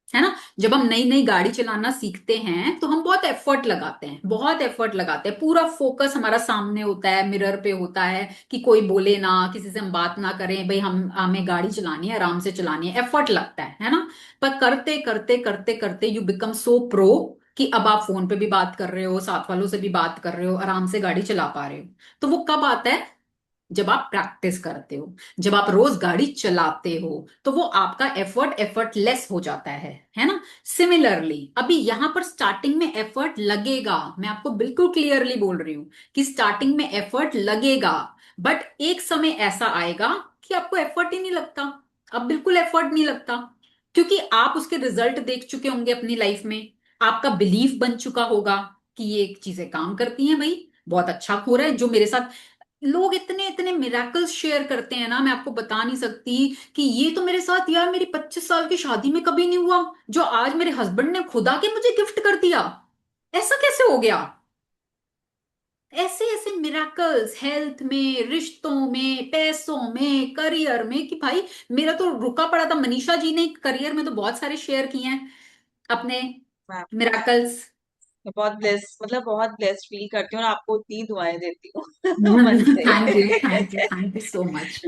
है ना? जब हम नई नई गाड़ी चलाना सीखते हैं तो हम बहुत एफर्ट लगाते हैं, बहुत एफर्ट लगाते हैं, पूरा फोकस हमारा सामने होता है, मिरर पे होता है कि कोई बोले ना, किसी से हम बात ना करें, भाई हम हमें गाड़ी चलानी है, आराम से चलानी है, एफर्ट लगता है ना। पर करते करते करते करते यू बिकम सो प्रो कि अब आप फोन पे भी बात कर रहे हो, साथ वालों से भी बात कर रहे हो, आराम से गाड़ी चला पा रहे हो। तो वो कब आता है? जब आप प्रैक्टिस करते हो, जब आप रोज गाड़ी चलाते हो, तो वो आपका एफर्ट एफर्टलेस हो जाता है ना। सिमिलरली अभी यहां पर स्टार्टिंग में एफर्ट लगेगा, मैं आपको बिल्कुल क्लियरली बोल रही हूं कि स्टार्टिंग में एफर्ट लगेगा, बट एक समय ऐसा आएगा कि आपको एफर्ट ही नहीं लगता। अब बिल्कुल एफर्ट नहीं लगता, क्योंकि आप उसके रिजल्ट देख चुके होंगे अपनी लाइफ में, आपका बिलीफ बन चुका होगा कि ये चीजें काम करती हैं भाई, बहुत अच्छा हो रहा है। जो मेरे साथ लोग इतने इतने मिराकल्स शेयर करते हैं ना, मैं आपको बता नहीं सकती कि ये तो मेरे साथ यार मेरी 25 साल की शादी में कभी नहीं हुआ, जो आज मेरे हस्बैंड ने खुदा के मुझे गिफ्ट कर दिया। ऐसा कैसे हो गया? ऐसे ऐसे मिराकल्स हेल्थ में, रिश्तों में, पैसों में, करियर में, कि भाई मेरा तो रुका पड़ा था। मनीषा जी ने करियर में तो बहुत सारे शेयर किए हैं अपने मैं मिराकल्स। मैं बहुत ब्लेस, मतलब बहुत ब्लेस्ड फील करती हूँ और आपको उतनी दुआएं देती हूँ मन से। Thank you, thank you, thank you so much.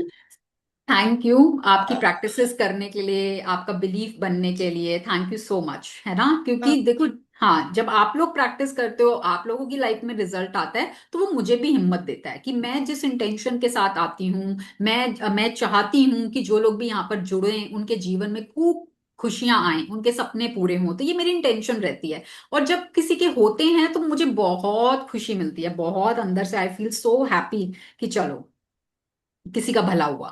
Thank you आपकी प्रैक्टिसेस करने के लिए, आपका बिलीफ बनने के लिए, थैंक यू सो मच, है ना। क्योंकि देखो, हाँ, जब आप लोग प्रैक्टिस करते हो, आप लोगों की लाइफ में रिजल्ट आता है, तो वो मुझे भी हिम्मत देता है कि मैं जिस इंटेंशन के साथ आती हूँ, मैं चाहती हूँ कि जो लोग भी यहाँ पर जुड़े उनके जीवन में खूब खुशियां आए, उनके सपने पूरे हों, तो ये मेरी इंटेंशन रहती है। और जब किसी के होते हैं तो मुझे बहुत खुशी मिलती है, बहुत अंदर से आई फील सो हैप्पी कि चलो किसी का भला हुआ।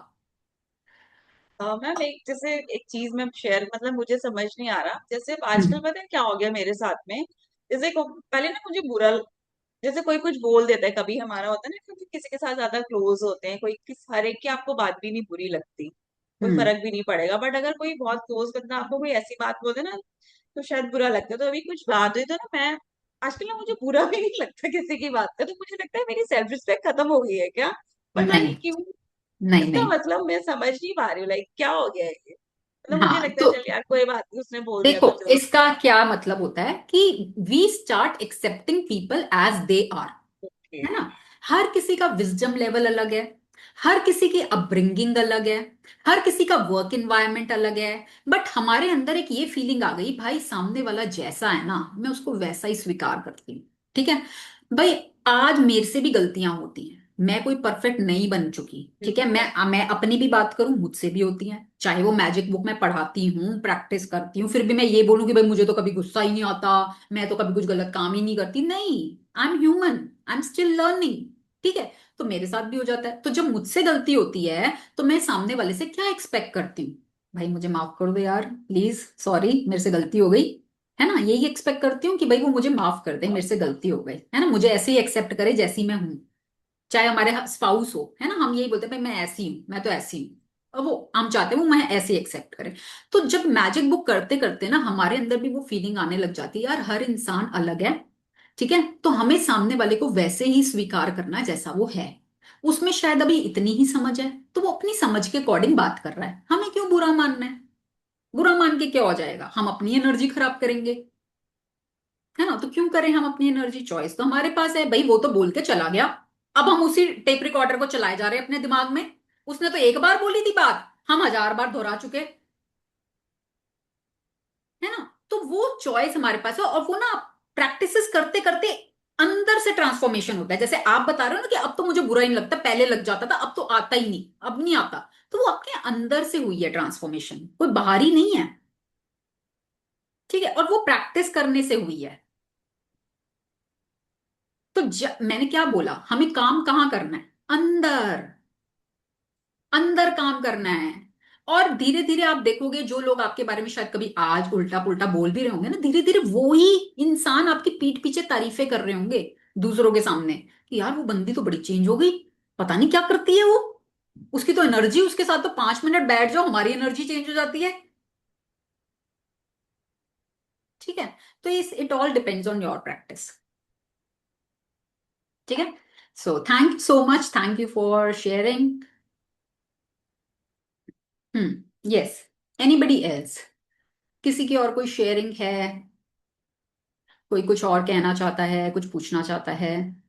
मैम एक जैसे एक चीज मैं शेयर, मतलब मुझे समझ नहीं आ रहा, जैसे अब आजकल हम्म। पता है क्या हो गया मेरे साथ में। जैसे पहले ना मुझे बुरा, जैसे कोई कुछ बोल देता है, कभी हमारा होता है ना, क्योंकि किसी के साथ ज्यादा क्लोज होते हैं, कोई किस हर एक की आपको बात भी नहीं बुरी लगती, कोई हम्म। फर्क भी नहीं पड़ेगा, बट अगर कोई बहुत क्लोज बंदा आपको कोई ऐसी बात बोल दे ना, तो शायद बुरा लगता है। तो अभी कुछ बात हुई तो ना, मैं आजकल ना मुझे बुरा भी नहीं लगता किसी की बात का, तो मुझे लगता है मेरी सेल्फ रिस्पेक्ट खत्म हो गई है क्या, पता नहीं, नहीं क्यों। नहीं, इसका नहीं। मतलब मैं समझ नहीं पा रही हूँ, लाइक क्या हो गया है ये। मतलब मुझे हाँ लगता है तो चल यार कोई बात नहीं, उसने बोल दिया देखो, तो चलो। इसका क्या मतलब होता है कि we start accepting people as they are, okay. है ना। हर किसी का विजडम लेवल अलग है, हर किसी की अपब्रिंगिंग अलग है, हर किसी का वर्क इन्वायरमेंट अलग है। बट हमारे अंदर एक ये फीलिंग आ गई, भाई सामने वाला जैसा है ना, मैं उसको वैसा ही स्वीकार करती हूँ। ठीक है भाई, आज मेरे से भी गलतियां होती हैं, मैं कोई परफेक्ट नहीं बन चुकी, ठीक है। मैं अपनी भी बात करूं, मुझसे भी होती हैं, चाहे वो मैजिक बुक में पढ़ाती हूँ, प्रैक्टिस करती हूँ, फिर भी मैं ये बोलूं कि भाई मुझे तो कभी गुस्सा ही नहीं आता, मैं तो कभी कुछ गलत काम ही नहीं करती, नहीं। I am human, I am still learning. ठीक है, तो मेरे साथ भी हो जाता है। तो जब मुझसे गलती होती है, तो मैं सामने वाले से क्या एक्सपेक्ट करती हूँ? भाई मुझे माफ कर दो यार, प्लीज, सॉरी, मेरे से गलती हो गई, है ना। यही एक्सपेक्ट करती हूँ कि भाई वो मुझे माफ कर दे, मेरे से गलती हो गई, है ना, मुझे ऐसे ही एक्सेप्ट करे जैसी मैं हूँ। चाहे हमारे स्पाउस हो, है ना, हम यही बोलते हैं भाई मैं ऐसी हूँ, मैं तो ऐसी हूँ, और वो हम चाहते हैं वो मैं ऐसे एक्सेप्ट करे। तो जब मैजिक बुक करते करते ना हमारे अंदर भी वो फीलिंग आने लग जाती है, यार हर इंसान अलग है, ठीक है, तो हमें सामने वाले को वैसे ही स्वीकार करना है जैसा वो है। उसमें शायद अभी इतनी ही समझ है, तो वो अपनी समझ के अकॉर्डिंग बात कर रहा है, हमें क्यों बुरा मानना है? बुरा मान के क्या हो जाएगा? हम अपनी एनर्जी खराब करेंगे, है ना। तो क्यों करें हम अपनी एनर्जी? चॉइस तो हमारे पास है भाई, वो तो बोल के चला गया, अब हम उसी टेप रिकॉर्डर को चलाए जा रहे हैं अपने दिमाग में। उसने तो एक बार बोली थी बात, हम 1000 बार दोहरा चुके, है ना। तो वो चॉइस हमारे पास है, और वो ना प्रैक्टिसेस करते करते अंदर से ट्रांसफॉर्मेशन होता है। जैसे आप बता रहे हो ना कि अब तो मुझे बुरा ही नहीं लगता, पहले लग जाता था, अब तो आता ही नहीं, अब नहीं आता। तो वो आपके अंदर से हुई है ट्रांसफॉर्मेशन, कोई बाहरी नहीं है, ठीक है, और वो प्रैक्टिस करने से हुई है। तो मैंने क्या बोला, हमें काम कहाँ करना है? अंदर, अंदर काम करना है। और धीरे धीरे आप देखोगे, जो लोग आपके बारे में शायद कभी आज उल्टा पुल्टा बोल भी रहे होंगे ना, धीरे धीरे वो ही इंसान आपकी पीठ पीछे तारीफें कर रहे होंगे दूसरों के सामने कि यार वो बंदी तो बड़ी चेंज हो गई, पता नहीं क्या करती है वो, उसकी तो एनर्जी, उसके साथ तो 5 मिनट बैठ जाओ हमारी एनर्जी चेंज हो जाती है। ठीक है, तो इस it all depends on your practice. ठीक है, so thank you so much, thank you for sharing. Yes, anybody else? किसी की और कोई शेयरिंग है? कोई कुछ और कहना चाहता है, कुछ पूछना चाहता है?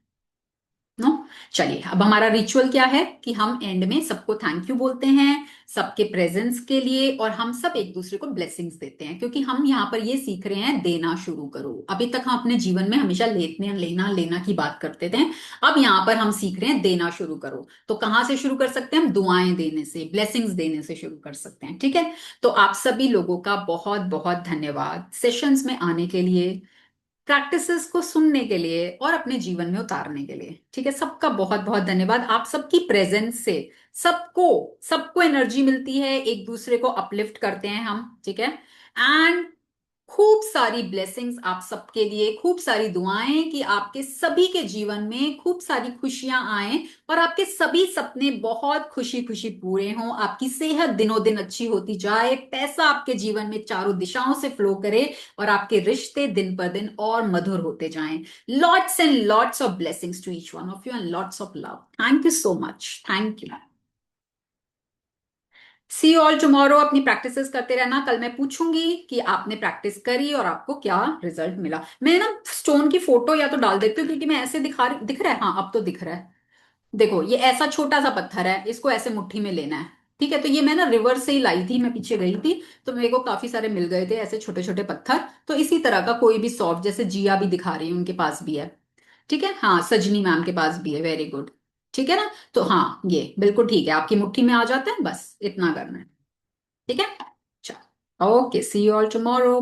नो। चलिए, अब हमारा रिचुअल क्या है कि हम एंड में सबको थैंक यू बोलते हैं, सबके प्रेजेंस के लिए, और हम सब एक दूसरे को ब्लेसिंग्स देते हैं, क्योंकि हम यहाँ पर ये सीख रहे हैं देना शुरू करो। अभी तक हम अपने जीवन में हमेशा लेने लेना लेना की बात करते थे, अब यहाँ पर हम सीख रहे हैं देना शुरू करो। तो कहाँ से शुरू कर सकते हैं हम? दुआएं देने से, ब्लेसिंग्स देने से शुरू कर सकते हैं, ठीक है? तो आप सभी लोगों का बहुत बहुत धन्यवाद सेशंस में आने के लिए, प्रैक्टिसेस को सुनने के लिए और अपने जीवन में उतारने के लिए। ठीक है, सबका बहुत बहुत धन्यवाद। आप सबकी प्रेजेंस से सबको सबको एनर्जी मिलती है, एक दूसरे को अपलिफ्ट करते हैं हम, ठीक है? एंड खूब सारी ब्लेसिंग्स आप सबके लिए, खूब सारी दुआएं कि आपके सभी के जीवन में खूब सारी खुशियां आए और आपके सभी सपने बहुत खुशी खुशी पूरे हों, आपकी सेहत दिनों दिन अच्छी होती जाए, पैसा आपके जीवन में चारों दिशाओं से फ्लो करे और आपके रिश्ते दिन पर दिन और मधुर होते जाएं। Lots and lots of blessings to each one of you and lots of love. Thank you so much, thank you. See all tomorrow. अपनी प्रैक्टिसेस करते रहना, कल मैं पूछूंगी कि आपने प्रैक्टिस करी और आपको क्या रिजल्ट मिला। मैं ना स्टोन की फोटो या तो डाल देती हूँ, क्योंकि मैं ऐसे दिख रहा है, हाँ अब तो दिख रहा है। देखो, ये ऐसा छोटा सा पत्थर है, इसको ऐसे मुट्ठी में लेना है, ठीक है? तो ये मैं ना रिवर से ही लाई थी, मैं पीछे गई थी तो मेरे को काफी सारे मिल गए थे ऐसे छोटे छोटे पत्थर। तो इसी तरह का कोई भी सॉफ्ट, जैसे जिया भी दिखा रही है, उनके पास भी है, ठीक है? हाँ, सजनी मैम के पास भी है, वेरी गुड। ठीक है ना? तो हाँ, ये बिल्कुल ठीक है, आपकी मुट्ठी में आ जाता है, बस इतना करना है, ठीक है? चलो, okay, see you all tomorrow.